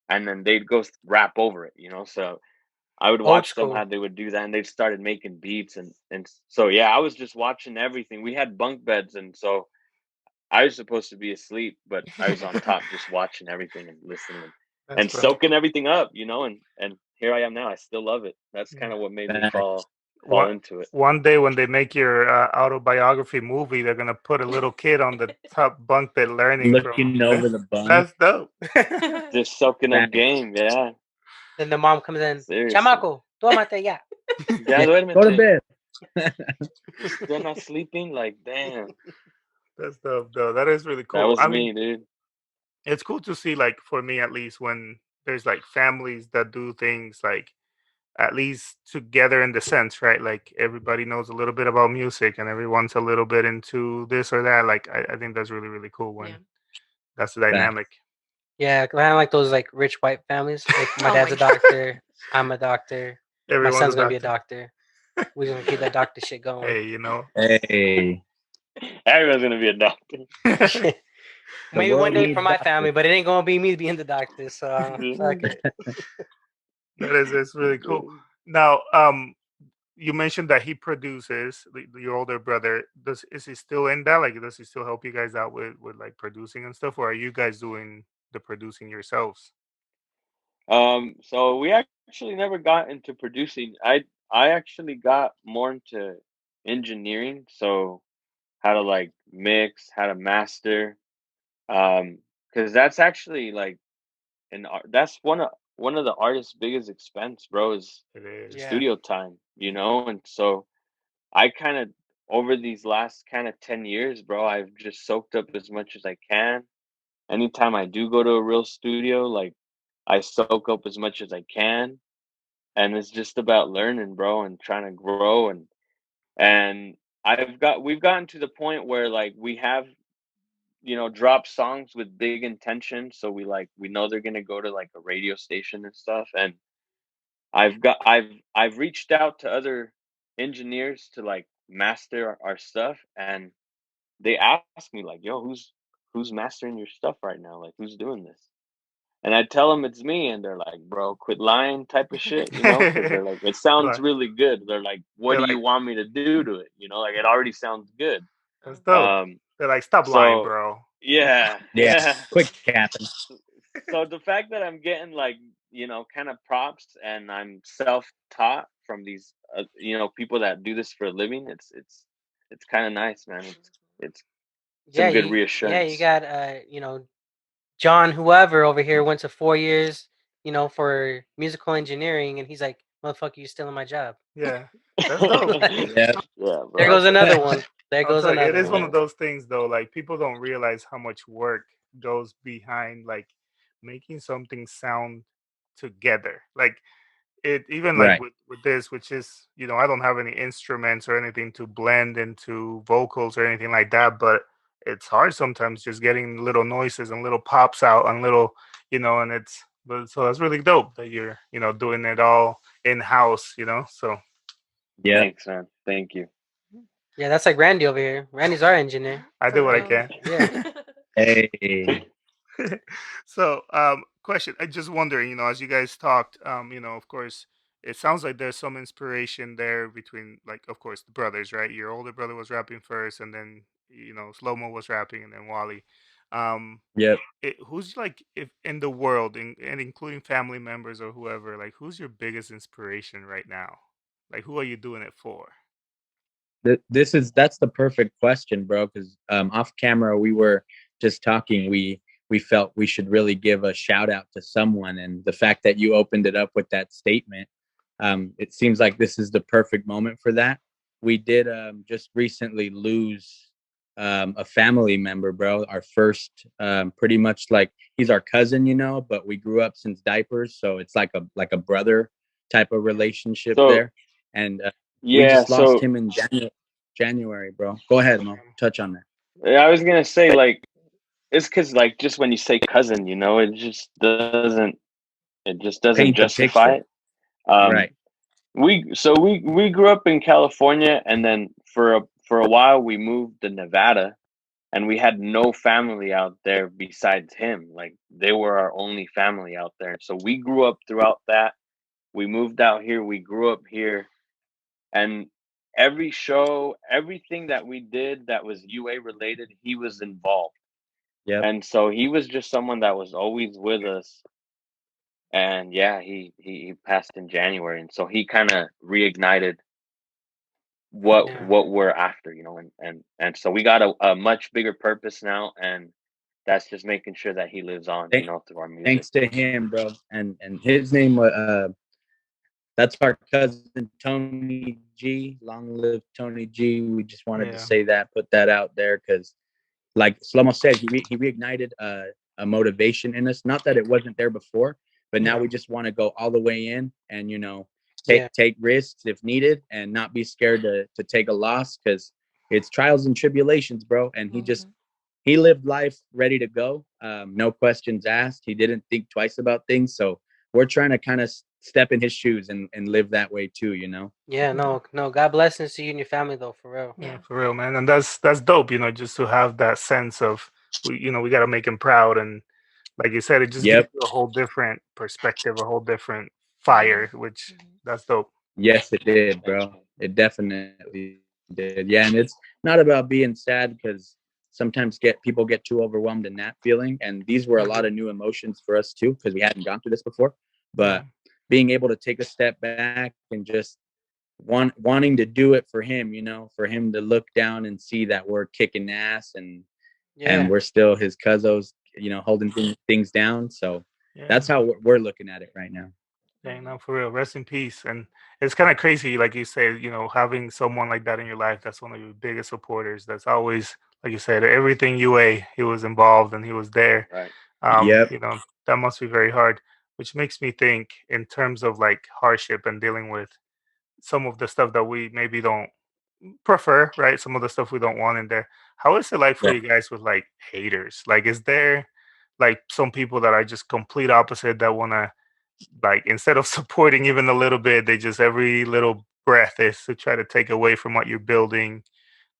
S5: and then they'd go rap over it, you know. So I would
S4: Old
S5: watch them
S4: school.
S5: how they would do that, and they started making beats, and so yeah, I was just watching everything. We had bunk beds, and so I was supposed to be asleep, but I was on top just watching everything and listening
S2: That's
S5: and
S2: funny.
S5: soaking everything up, you know. And here I am now. I still love it. That's kind
S2: Yeah.
S5: of what made me
S3: Facts.
S5: fall
S2: One
S5: into it.
S2: one day when they make your autobiography movie, they're gonna put a little kid on the top bunk bed learning from.
S3: Looking over the bunk.
S2: That's dope.
S5: Just soaking up
S3: Facts.
S5: game, yeah.
S4: Then the mom comes in.
S5: Seriously.
S4: Chamaco, tómate ya.
S5: Ya
S3: Yeah,
S5: duérmete.
S3: go to bed.
S5: Still not sleeping? Like, damn.
S2: That's dope, though. That is really
S5: That
S2: cool.
S5: was
S2: I
S5: me,
S2: mean,
S5: dude.
S2: it's cool to see, like, for me at least, when there's like families that do things like at least together in the sense, right? Like everybody knows a little bit about music and everyone's a little bit into this or that. Like I think that's really, really cool when
S6: Yeah.
S2: that's the
S3: Facts.
S2: dynamic.
S4: Yeah, kind of like those like rich white families. Like my
S6: Oh
S4: dad's
S6: my
S4: a
S6: God.
S4: doctor. I'm a doctor. My
S2: Everyone's
S4: son's
S2: a
S4: gonna be a
S2: doctor.
S4: doctor. We're gonna keep that doctor shit going.
S2: Hey, you know.
S3: Hey,
S5: Everyone's gonna be a doctor.
S4: Maybe
S3: world
S4: one day
S3: needs
S4: for my
S3: doctors.
S4: family, but it ain't gonna be me being the doctor. So fuck it.
S2: It's really cool. Now, you mentioned that he produces your older brother. Is he still in that? Like, does he still help you guys out with like producing and stuff, or are you guys doing the producing yourselves?
S5: So we actually never got into producing. I actually got more into engineering, so how to like mix, how to master. Because that's actually like that's one of the artist's biggest expense, bro, is
S2: It is.
S4: Yeah.
S5: studio time, you know? And so I kind of over these last kind of 10 years, bro, I've just soaked up as much as I can. Anytime I do go to a real studio, like I soak up as much as I can, and it's just about learning, bro, and trying to grow and we've gotten to the point where like we have, you know, dropped songs with big intention, so we know they're going to go to like a radio station and stuff, and I've reached out to other engineers to like master our stuff, and they ask me like, "Yo, who's mastering your stuff right now? Like, who's doing this?" And I tell them it's me, and they're like, "Bro, quit lying," type of shit, you know, because they're like, "It sounds
S2: Like,
S5: really good." They're like, "What
S2: they're
S5: do
S2: like,
S5: you want me to do to it?" You know, like it already sounds good.
S2: that's dope.
S5: Um,
S2: They're like, stop lying,
S5: so
S2: bro.
S5: yeah,
S3: Yeah,
S5: yeah.
S3: quick capping.
S5: So the fact that I'm getting like, you know, kind of props and I'm self-taught from these you know, people that do this for a living, it's kind of nice, man. It's
S4: Yeah,
S5: some good
S4: you
S5: reassurance.
S4: got John whoever over here went to 4 years, for musical engineering, and he's like, motherfucker, you stealing my job.
S2: Yeah, that's dope.
S4: Like,
S3: Yeah.
S5: Yeah,
S4: there
S5: bro.
S2: I'll
S4: goes
S2: tell,
S4: another one. There
S2: I'll
S4: goes
S2: tell you, it
S4: another
S2: is one
S4: one.
S2: of those things though. Like people don't realize how much work goes behind like making something sound together. Like it even like
S3: Right.
S2: with this, which is I don't have any instruments or anything to blend into vocals or anything like that, but it's hard sometimes just getting little noises and little pops out and little and it's but so that's really dope that you're doing it all in house. So
S3: Yeah.
S5: Thanks, man. Thank you.
S4: Yeah, that's like Randy over here. Randy's our engineer.
S2: I
S6: For
S2: do what I
S6: real.
S2: can.
S4: Yeah.
S3: Hey.
S2: So, question. I just wondering, as you guys talked, of course, it sounds like there's some inspiration there between, like, of course, the brothers, right? Your older brother was rapping first, and then, Slow Mo was rapping, and then Wally. Um,
S3: Yep.
S2: who's like, if in the world, and including family members or whoever, like, who's your biggest inspiration right now? Like, who are you doing it for?
S3: That's the perfect question, bro, because off camera we were just talking. We felt we should really give a shout out to someone, and the fact that you opened it up with that statement, it seems like this is the perfect moment for that. We did just recently lose a family member, bro. Our first, pretty much like he's our cousin, but we grew up since diapers, so it's like a brother type of relationship
S5: So
S3: there. And we
S5: yeah,
S3: just lost
S5: so
S3: him in January, bro. Go ahead, Mo. Touch on that.
S5: I was gonna say like it's because like just when you say cousin, you know, it just doesn't
S3: Paint the
S5: justify
S3: picture.
S5: it. Um,
S3: Right.
S5: we grew up in California, and then for a while we moved to Nevada, and we had no family out there besides him. Like they were our only family out there. So we grew up throughout that. We moved out here. We grew up here, and every show, everything that we did that was UA related, he was involved.
S3: Yep.
S5: And so he was just someone that was always with us. And yeah, he passed in January, and so he kind of reignited what
S4: Yeah.
S5: what we're after, and so we got a much bigger purpose now, and that's just making sure that he lives on,
S3: Thank-
S5: through our music.
S3: Thanks to him, bro. And his name that's our cousin Tony G. Long live Tony G. We just wanted to
S2: Yeah.
S3: say that, put that out there, because like Slomo said, he reignited a motivation in us. Not that it wasn't there before, but now
S2: Yeah.
S3: we just want to go all the way in and
S4: Yeah.
S3: take risks if needed, and not be scared to take a loss, because it's trials and tribulations, bro. And he lived life ready to go, no questions asked. He didn't think twice about things. So we're trying to kind of step in his shoes and live that way too,
S4: Yeah, no. God blessings to you and your family, though, for real.
S2: Yeah, for real, man. And that's dope, just to have that sense of we got to make him proud, and like you said, it just
S3: Yep.
S2: gives you a whole different perspective, a whole different fire, which that's dope.
S3: Yes, it did,
S5: Thanks,
S3: bro.
S5: man.
S3: It definitely did. Yeah, and it's not about being sad, because sometimes people get too overwhelmed in that feeling, and these were a lot of new emotions for us too, because we hadn't gone through this before. But being able to take a step back and just wanting to do it for him, for him to look down and see that we're kicking ass, and we're still his cuzzos, holding things down. So that's how we're looking at it right now.
S2: Yeah, no, for real. Rest in peace. And it's kind of crazy, like you said, having someone like that in your life that's one of your biggest supporters. That's always, like you said, everything UA, he was involved and he was there.
S5: Right.
S3: Yep.
S2: That must be very hard, which makes me think in terms of like hardship and dealing with some of the stuff that we maybe don't prefer, right? Some of the stuff we don't want in there. How is it like for
S3: Yeah.
S2: you guys with like haters? Like, is there like some people that are just complete opposite that want to, like, instead of supporting even a little bit, they just every little breath is to try to take away from what you're building?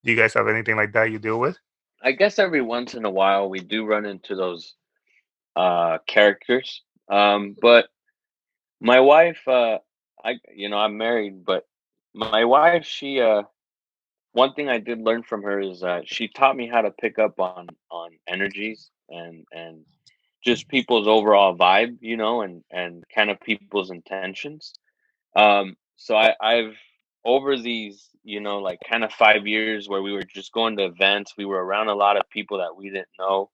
S2: Do you guys have anything like that you deal with?
S5: I guess every once in a while we do run into those characters. But my wife, I'm married, but my wife, she one thing I did learn from her is she taught me how to pick up on energies and just people's overall vibe, and kind of people's intentions. So I've over these, like kind of 5 years where we were just going to events, we were around a lot of people that we didn't know.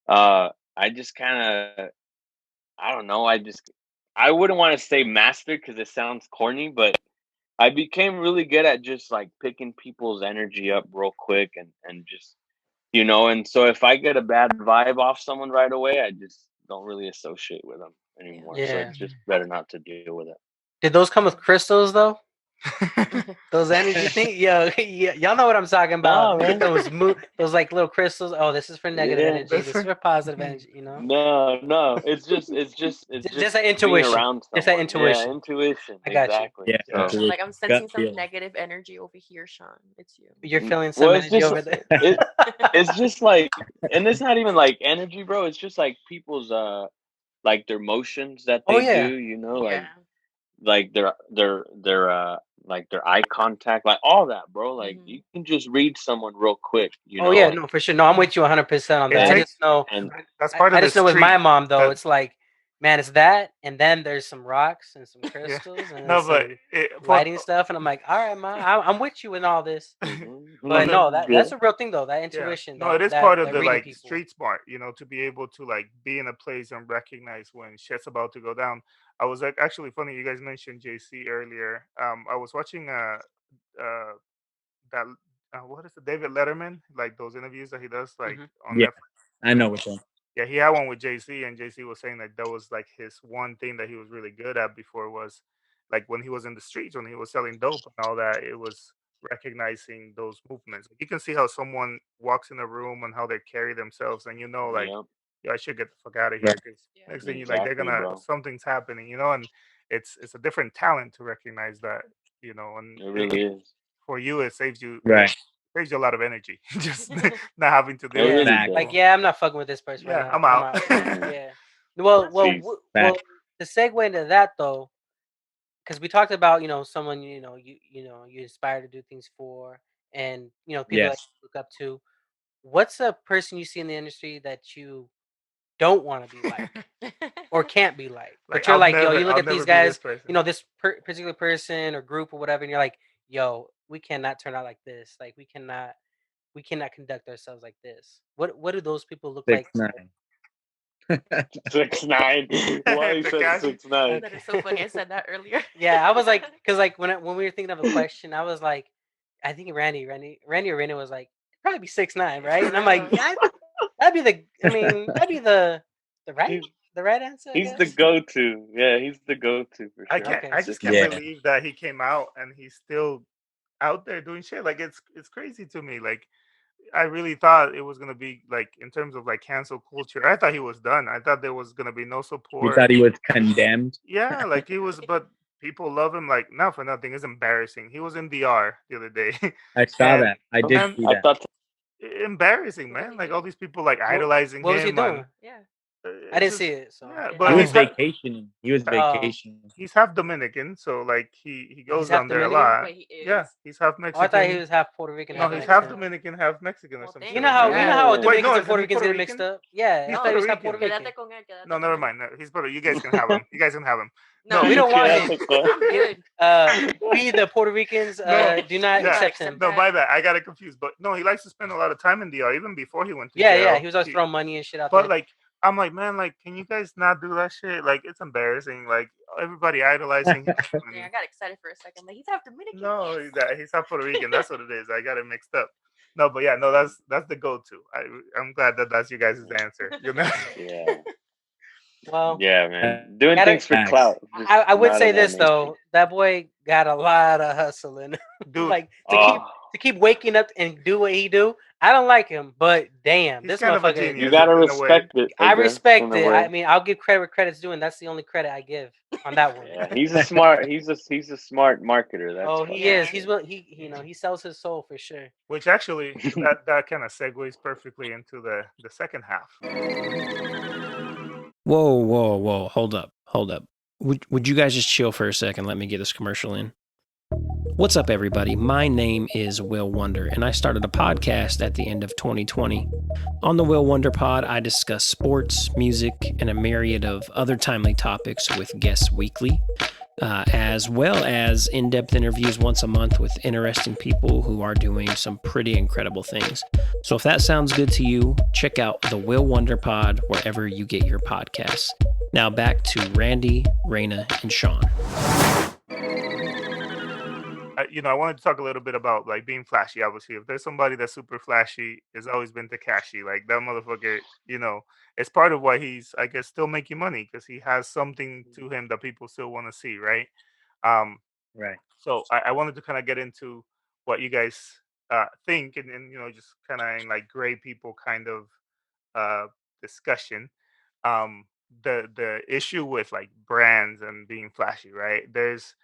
S5: I just kind of, I don't know, I wouldn't want to say master because it sounds corny, but I became really good at just like picking people's energy up real quick and just, and so if I get a bad vibe off someone right away, I just don't really associate with them anymore. So
S4: Yeah.
S5: it's just better not to deal with it.
S4: Did those come with crystals though? Those energy things? Yo, y'all know what I'm talking about.
S5: man.
S4: Those like little crystals. Oh, this is for negative
S5: Yeah.
S4: energy. This is for positive energy.
S5: No. It's just
S4: Just that
S5: being
S4: intuition.
S5: around
S4: Just that
S5: someone.
S4: intuition.
S5: Yeah, intuition.
S4: I got you.
S5: Exactly.
S3: Yeah.
S5: So,
S3: Intuition.
S6: Like I'm sensing
S3: Gut
S6: some
S3: feel.
S6: negative energy over here, Sean. It's you.
S4: You're feeling some
S5: well, it's
S4: energy
S5: just
S4: over there.
S5: it's just like, and it's not even like energy, bro. It's just like people's like their motions that
S4: Oh,
S5: they
S4: yeah.
S5: do.
S6: Yeah.
S5: Like their like their eye contact, like all that, bro. Like you can just read someone real quick.
S4: Oh yeah,
S5: like,
S4: no, for sure. No, I'm with you 100% on
S2: It
S4: that. I
S2: takes-
S4: just know.
S5: and
S2: That's part
S4: I
S2: of the
S4: just know with my
S2: street.
S4: mom though,
S2: that-
S4: it's like, man, it's that, and then there's some rocks and some
S2: Yeah.
S4: crystals and
S2: No, but
S4: some lighting stuff, and I'm like, all right, ma, I'm with you in all this.
S5: mhm,
S4: But
S2: the-
S4: no,
S5: yeah.
S4: that's a real thing though. That
S2: Yeah.
S4: intuition.
S2: No, it is part of the
S4: reading
S2: like
S4: people.
S2: street smart, to be able to like be in a place and recognize when shit's about to go down. I was like, actually funny. You guys mentioned JC earlier. I was watching that what is it, David Letterman, like those interviews that he does like on
S3: Yeah.
S2: Netflix.
S3: I know which one.
S2: Yeah, he had one with JC, and JC was saying that was like his one thing that he was really good at before was like when he was in the streets, when he was selling dope and all that, it was recognizing those movements. You can see how someone walks in a room and how they carry themselves, and like,
S5: Yep.
S2: yeah, I should get the fuck out of here
S3: Right.
S2: because
S6: Yeah.
S2: next thing you like they're
S5: Exactly,
S2: gonna
S5: bro.
S2: something's happening, and it's a different talent to recognize that, and
S5: It really is.
S2: for you it saves you
S3: Right.
S2: saves you a lot of energy, just not having to deal
S5: It
S2: with
S5: really
S2: these
S3: Exactly.
S5: does.
S4: Like,
S2: people.
S4: yeah, I'm not fucking with this person right
S2: Yeah,
S4: now.
S2: I'm out.
S4: Yeah. Well,
S5: Peace.
S4: well, to segue into that though, because we talked about someone you inspire to do things for, and people that
S3: Yes.
S4: you look up to. What's a person you see in the industry that you don't want to be like or can't be like, but
S2: Like
S4: you're like, yo, you look
S2: I'll
S4: at these
S2: never be this
S4: guys,
S2: person.
S4: this particular person or group or whatever, and you're like, yo, we cannot turn out like this. Like we cannot conduct ourselves like this. What do those people look like?
S3: 6'9".
S5: 6'9". Why he said
S2: Tekashi.
S5: 6'9"?
S6: That is so funny. I said that earlier.
S4: Yeah, I was like, because like when we were thinking of a question, I was like, I think Randy or Rena was like, probably be 6'9", right? And I'm like,
S6: real.
S4: yeah, that'd be the right
S5: He's
S4: the right answer, I
S5: he's the
S4: guess.
S5: go-to. Yeah, he's the go-to for sure.
S4: Okay.
S2: I just can't
S3: Yeah.
S2: believe that he came out and he's still out there doing shit. Like it's crazy to me. Like I really thought it was gonna be like in terms of like cancel culture. I thought he was done. I thought there was gonna be no
S3: You
S2: support.
S3: thought he was condemned?
S2: Yeah, like he was, but people love him. Like not for nothing. It's embarrassing. He was in DR the other day.
S3: I saw
S2: And
S3: that. I did
S2: and
S3: see
S5: I
S3: that.
S5: thought
S2: embarrassing,
S6: What did
S2: man.
S6: he
S2: Like
S6: do?
S2: all these people like
S4: What,
S2: idolizing
S4: what was he
S2: him,
S4: doing?
S2: and
S6: Yeah.
S4: I didn't
S2: it's
S4: see
S2: just
S4: it. So
S2: yeah.
S6: Yeah.
S2: But
S3: He
S4: I
S3: was
S2: he's ha-
S3: vacationing. He was
S4: Oh,
S3: vacationing.
S2: he's half Dominican, so like he goes
S4: half
S2: down there a
S4: Dominican?
S2: lot.
S6: Wait, he
S2: Yeah,
S6: is?
S2: he's half
S4: oh, I thought he
S2: Mexican.
S4: was half Puerto Rican,
S2: No,
S4: half
S2: he's
S6: Oh,
S2: half
S4: Mexican.
S2: Dominican, half Mexican, or
S6: Well,
S2: some
S6: thank
S2: shit
S4: You know
S2: like
S4: how
S2: that.
S4: you know how
S5: Oh.
S2: Wait,
S4: Dominicans
S2: no,
S4: and
S2: isn't
S4: Puerto
S2: he
S4: Ricans
S2: Puerto
S4: get mixed
S2: Rican?
S4: up? Yeah,
S2: He's
S4: I thought he
S2: Puerto
S4: was half Puerto
S2: Rican.
S4: Rican.
S6: Quédate
S2: No,
S6: con
S2: never
S6: él.
S2: mind. No, he's Puerto. You guys can have him. You guys can have him.
S4: No,
S2: No,
S4: we don't want
S5: Quédate
S4: him.
S5: con-
S6: I'm good.
S4: We the Puerto Ricans
S2: no,
S4: do not
S2: yeah,
S4: accept him.
S2: no, my bad. I got it confused. But no, he likes to spend a lot of time in DR, even before he went to
S4: Yeah,
S2: jail.
S4: he was always throwing money and shit out
S2: But
S4: there.
S2: like, I'm like, man, like, can you guys not do that shit? Like, it's embarrassing. Like, everybody idolizing him.
S6: Dang, I
S2: and-
S6: got excited for a second. Like, he's half Dominican.
S2: no,
S6: Yes.
S2: he's not Puerto Rican. That's what it is. I got it mixed up. No, but yeah, no, that's the go-to. I'm glad that that's you guys' answer. You know.
S5: Yeah,
S4: Well,
S5: yeah, man. Doing
S4: gotta-
S5: things for
S3: Facts.
S5: clout. just
S4: I would
S5: not
S4: say
S5: in that
S4: this though, that boy got a lot of hustling.
S2: Dude,
S4: Like
S5: Oh,
S4: to keep waking up and do what he do. I don't like him, but damn,
S2: he's
S4: this
S2: kind of a
S4: motherfucker.
S2: genius.
S5: you gotta
S2: in a way.
S5: respect it.
S4: I
S5: guess,
S4: respect
S5: in a
S4: it.
S5: way.
S4: I mean, I'll give credit where credit's due, and that's the only credit I give on that one.
S5: Yeah, he's a smart. He's a smart marketer. That's
S4: Oh,
S5: for
S4: he is.
S5: sure.
S4: He sells his soul for sure.
S2: Which actually, that kind of segues perfectly into the second half.
S7: Whoa. Hold up. Would you guys just chill for a second? Let me get this commercial in. What's up, everybody? My name is Will Wonder, and I started a podcast at the end of 2020. On the Will Wonder Pod, I discuss sports, music, and a myriad of other timely topics with guests weekly, as well as in-depth interviews once a month with interesting people who are doing some pretty incredible things. So if that sounds good to you, check out the Will Wonder Pod wherever you get your podcasts. Now back to Randy, Rena, and Sean.
S2: I wanted to talk a little bit about like being flashy. Obviously, if there's somebody that's super flashy, it's always been Tekashi. Like that motherfucker, it's part of why he's, I guess, still making money because he has something to him that people still want to see, right? Um,
S3: Right.
S2: so I wanted to kind of get into what you guys think, and just kind of in like gray people kind of discussion. Um, the issue with like brands and being flashy, right? There's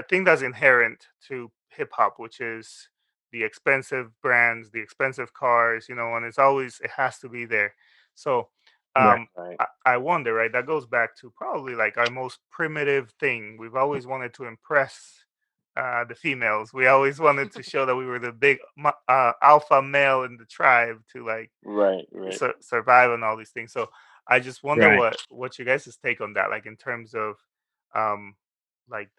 S2: thing that's inherent to hip hop, which is the expensive brands, the expensive cars, and it has to be there. So
S3: Right.
S5: Right.
S2: I wonder, right? That goes back to probably like our most primitive thing. We've always wanted to impress the females. We always wanted to show that we were the big alpha male in the tribe to like
S5: Right.
S2: survive and all these things. So I just wonder
S3: Right.
S2: what you guys' take on that, like in terms of like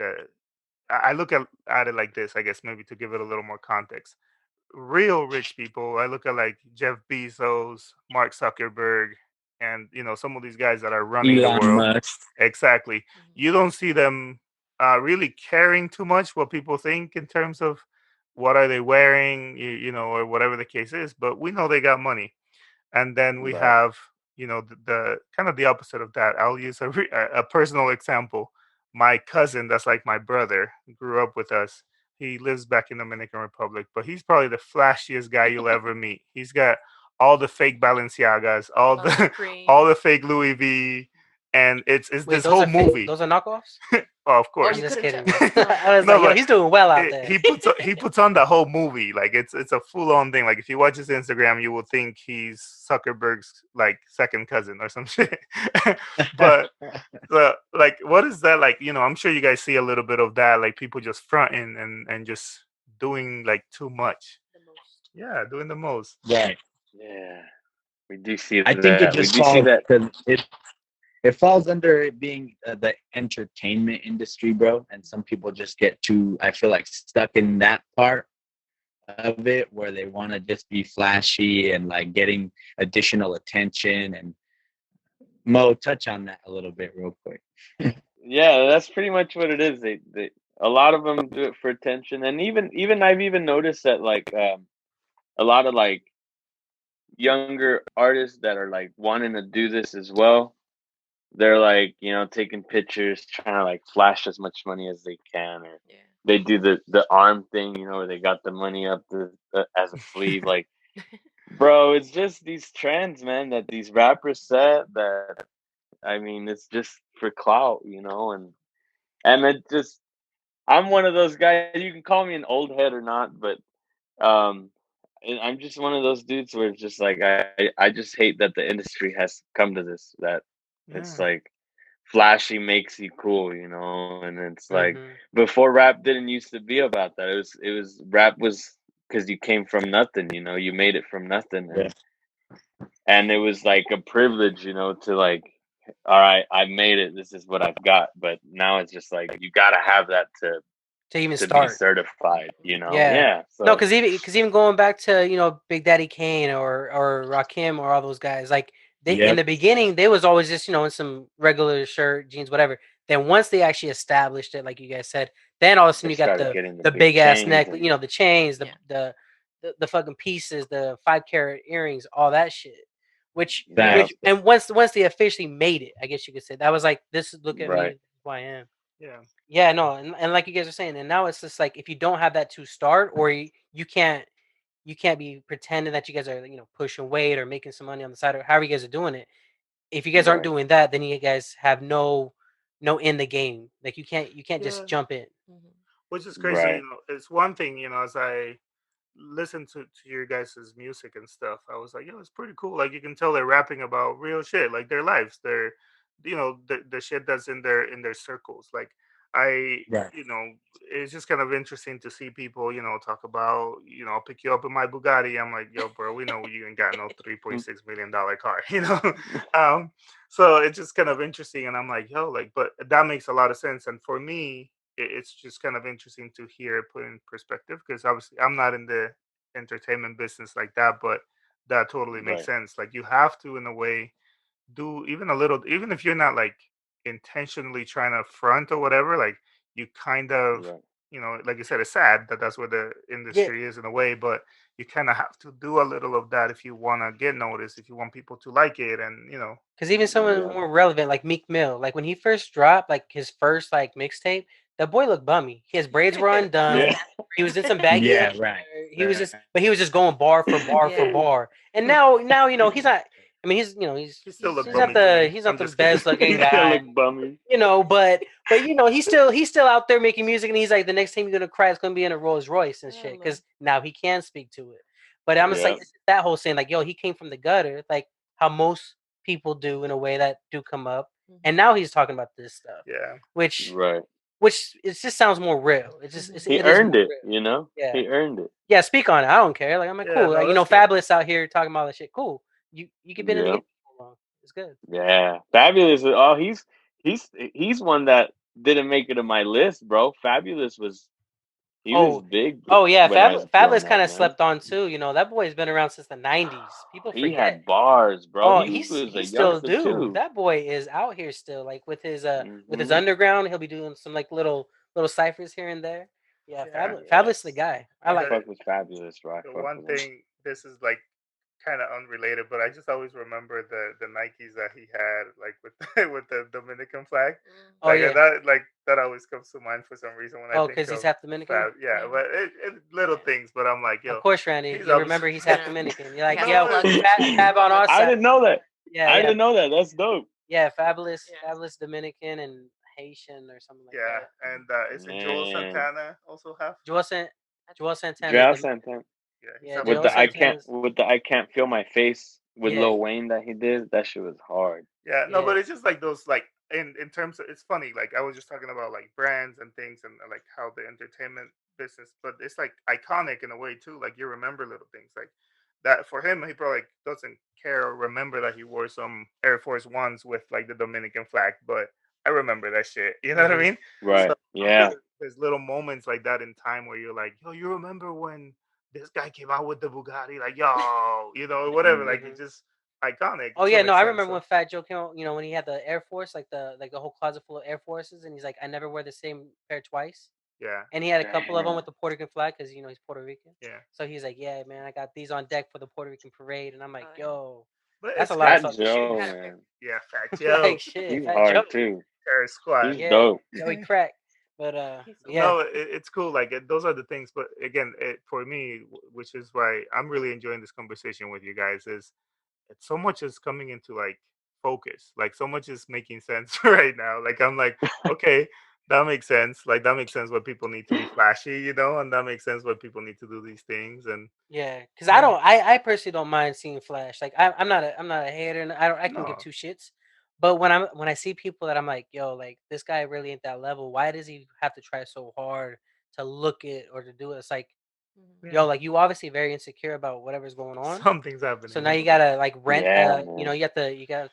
S2: I look at it like this, I guess, maybe to give it a little more context. Real rich people, I look at like Jeff Bezos, Mark Zuckerberg, and some of these guys that are running the
S3: Elon
S2: world.
S3: Musk.
S2: Exactly. You don't see them really caring too much what people think in terms of what are they wearing, or whatever the case is. But we know they got money, and then we
S5: Right.
S2: have the kind of the opposite of that. I'll use a personal example. My cousin, that's like my brother, grew up with us. He lives back in Dominican Republic, but he's probably the flashiest guy you'll ever meet. He's got all the fake Balenciagas, all
S6: Love
S2: the
S6: Supreme.
S2: all the fake Louis V, and it's
S4: Wait,
S2: this whole movie.
S4: those are knockoffs.
S2: Oh, of
S6: Oh,
S2: course.
S6: you
S4: I'm just
S6: couldn't
S4: kidding.
S6: check.
S4: Man.
S6: Oh.
S4: I was
S2: No,
S4: like, yo,
S2: but
S4: he's doing well out there.
S2: he puts on the whole movie. Like it's a full on thing. Like if you watch his Instagram, you will think he's Zuckerberg's like second cousin or some shit. But like, what is that like? I'm sure you guys see a little bit of that, like people just fronting and just doing like too much.
S6: The most.
S2: Yeah, doing the most.
S3: Right.
S5: Yeah, we do see
S3: I think it
S5: that. We
S3: just
S5: do see
S3: falls
S5: that.
S3: because it falls under it being the entertainment industry, bro. And some people just get too, I feel like, stuck in that part of it where they want to just be flashy and like getting additional attention. And Mo, touch on that a little bit real quick.
S5: Yeah, that's pretty much what it is. They a lot of them do it for attention, and even I've even noticed that like a lot of like younger artists that are like wanting to do this as well. They're like, taking pictures, trying to like flash as much money as they can, or
S6: Yeah.
S5: they do the arm thing, where they got the money up as a sleeve. Like, bro, it's just these trends, man, that these rappers set. That I mean, it's just for clout, and it just I'm one of those guys. You can call me an old head or not, but um, I'm just one of those dudes where it's just like I just hate that the industry has come to this. That it's
S2: Yeah.
S5: like flashy makes you cool, and it's like
S4: Mhm.
S5: before rap didn't used to be about that. It was rap was because you came from nothing, you made it from nothing,
S3: Yeah.
S5: and it was like a privilege, to like, all right, I made it. This is what I've got. But now it's just like you gotta have that
S4: To even
S5: to be
S4: start.
S5: certified,
S4: Yeah.
S5: Yeah.
S4: No,
S5: So
S4: because even going back to Big Daddy Kane or Rakim or all those guys, like they in
S3: Yep.
S4: the beginning they was always just in some regular shirt, jeans, whatever. Then once they actually established it, like you guys said, then all of a sudden
S5: they
S4: you got
S5: started getting the
S4: the
S5: big
S4: big ass
S5: chains
S4: neck,
S5: and
S4: the chains,
S6: Yeah.
S4: the fucking pieces, the 5 carat earrings, all that shit. Which
S5: yeah,
S4: which and once they officially made it, I guess you could say that was like this. Look at me,
S5: right,
S4: this is who I am.
S2: Yeah.
S4: Yeah, no, and like you guys are saying, and now it's just like if you don't have that to start, or you can't be pretending that you guys are pushing weight or making some money on the side or however you guys are doing it. If you guys aren't
S5: right,
S4: doing that, then you guys have no in the game. Like you can't just
S2: Yeah.
S4: jump in.
S6: Mhm.
S2: Which is crazy.
S5: right,
S2: It's one thing, as I listen to your guys' music and stuff, I was like, yo, it's pretty cool. Like you can tell they're rapping about real shit, like their lives, their the shit that's in their circles. Like I
S3: Right.
S2: it's just kind of interesting to see people, talk about, I'll pick you up in my Bugatti. I'm like, yo, bro, we know you ain't got no $3.6 million car, Um, so it's just kind of interesting, and I'm like, yo, like, but that makes a lot of sense. And for me, it's just kind of interesting to hear it put in perspective because obviously I'm not in the entertainment business like that, but that totally makes
S5: right,
S2: sense. Like you have to, in a way, do even a little, even if you're not like intentionally trying to front or whatever. Like you kind of,
S5: right.
S2: like you said, it's sad that that's where the
S4: Yeah,
S2: industry is in a way, but you kind of have to do a little of that if you want to get noticed, if you want people to like it, and
S4: because even someone
S5: Yeah.
S4: more relevant like Meek Mill, like when he first dropped like his first like mixtape, the boy looked bummy. His braids were undone.
S5: Yeah.
S4: He was in some baggy
S3: Yeah.
S4: ass
S3: Right.
S4: shirt. He was just going bar for bar for
S6: Yeah.
S4: bar. And now he's not. I mean,
S2: he still look
S4: he's not
S2: bummy to me.
S4: he's
S2: I'm
S4: not the
S2: just kidding.
S4: best looking
S5: He still
S4: guy.
S5: look bummy.
S4: But he's still out there making music, and he's like the next time you're gonna cry is gonna be in a Rolls Royce and
S6: Yeah,
S4: shit
S6: man.
S4: because now he can speak to it. But I'm just
S5: Yeah.
S4: like it's that whole saying like yo he came from the gutter like how most people do in a way that do come up, and
S6: Mhm.
S4: now he's talking about this stuff,
S2: Yeah.
S4: which
S5: Right.
S4: it just sounds more real.
S5: He
S4: It is
S5: earned
S4: more
S5: it,
S4: real. Yeah,
S5: He earned it.
S4: yeah. Speak on it. I don't care. Like I'm like
S2: Yeah.
S4: cool.
S2: No,
S4: Like,
S2: that's good.
S4: Fabulous out here talking about that shit. Cool. You could been in the
S5: Yep.
S4: game for so long. It's good.
S5: Yeah. Fabulous. Oh, he's one that didn't make it on my list, bro. Fabulous he was
S4: Oh,
S5: big
S4: oh yeah.
S5: when I was
S4: Fabulous
S5: growing up,
S4: kind of
S5: man.
S4: slept on too. That boy's been around since the '90s. People
S5: He
S4: forget.
S5: had bars, bro.
S4: Oh,
S5: He was a
S4: he's still
S5: youngster
S4: dude.
S5: too.
S4: That boy is out here still, like with his
S5: Hmm.
S4: underground. He'll be doing some like little ciphers here and there. Yeah,
S2: Yeah.
S5: Yeah.
S4: Fabulous the guy. I
S5: I
S4: like.
S2: The
S5: fuck with Fabulous, bro. I
S2: the
S5: fuck
S2: one
S5: with him.
S2: thing, this is like kind of unrelated, but I just always remember the Nikes that he had, like with with the Dominican flag.
S4: Oh yeah.
S2: That always comes to mind for some reason when I
S4: Oh,
S2: think
S4: because he's
S2: of
S4: half Dominican.
S2: Fab. Yeah,
S6: Yeah.
S2: but little things. But I'm like,
S4: Of
S2: yo,
S4: course, Randy.
S2: he's
S4: You
S2: obviously
S4: remember he's half
S6: Yeah.
S4: Dominican. You're like,
S6: Got
S2: no,
S6: some
S4: yo,
S6: plugs.
S4: Fab on our
S5: I
S4: side.
S5: didn't know that.
S4: Yeah,
S5: I
S4: yeah,
S5: didn't know that. That's dope.
S4: yeah. Fabulous,
S6: Yeah.
S4: Fabulous Dominican, and Temptation or something like
S2: Yeah,
S4: that.
S2: and is it Joel
S5: Man.
S2: Santana also have?
S4: Joel Santana.
S5: Joel
S4: The,
S5: Santana
S2: Yeah, he's
S4: yeah,
S2: have
S5: with
S4: Joel
S5: the I
S2: Temptation.
S5: can't
S4: Santana's.
S5: feel my face with
S4: Yeah,
S5: Lil Wayne that he did. That shit was hard.
S2: Yeah, no,
S4: yeah.
S2: but it's just like those like in terms of it's funny. Like I was just talking about like brands and things and like how the entertainment business, but it's like iconic in a way too. Like you remember little things like that. For him, he probably doesn't care or remember that he wore some Air Force Ones with like the Dominican flag, but I remember that shit. You know what I
S4: Mhm.
S2: mean?
S5: Right.
S2: So
S5: Yeah.
S2: there's little moments like that in time where you're like, yo, you remember when this guy came out with the Bugatti? Like, yo, you know, whatever. Like it's
S4: Mhm.
S2: just iconic
S4: Oh
S2: to
S4: yeah,
S2: an
S4: no, I
S2: extent.
S4: remember
S2: So
S4: when Fat Joe came out. You know, when he had the Air Force, like the whole closet full of Air Forces, and he's like, I never wear the same pair twice.
S2: yeah,
S4: And he had a couple of them
S5: Damn.
S4: with the Puerto Rican flag because he's Puerto Rican.
S2: yeah.
S4: So he's like, yeah, man, I got these on deck for the Puerto Rican parade, and I'm like,
S6: Oh, yeah.
S4: yo,
S2: But
S4: that's a
S2: it's
S4: lot of
S2: good.
S5: Fat
S4: fucking
S5: Joe,
S6: Had
S4: shoes.
S6: a pair.
S5: man.
S2: Yeah, Fat
S4: Like
S2: Joe,
S4: shit,
S5: He's
S4: Fat Joe.
S5: hard too.
S2: Terror Squad.
S5: He's
S4: Yeah,
S5: dope.
S4: Joey Crack. But
S6: He's so
S4: yeah,
S2: No, it's cool. Like those are the things. But again, for me, which is why I'm really enjoying this conversation with you guys, is it's so much is coming into like focus. Like so much is making sense right now. Like I'm like, okay, that makes sense. Like that makes sense why people need to be flashy, you know, and that makes sense why people need to do these things. And
S4: yeah. Because
S2: yeah,
S4: I personally don't mind seeing Flash. Like I'm not a hater, and I can give
S2: no,
S4: two shits. But when I see people that I'm like, yo, like this guy really ain't that level. Why does he have to try so hard to look it or to do it? It's like,
S6: Mhm.
S2: yeah,
S4: yo, like you obviously very insecure about whatever's going on.
S2: something's
S4: So
S2: happening.
S4: now you gotta like rent
S5: Yeah,
S4: you
S5: man.
S4: know, you got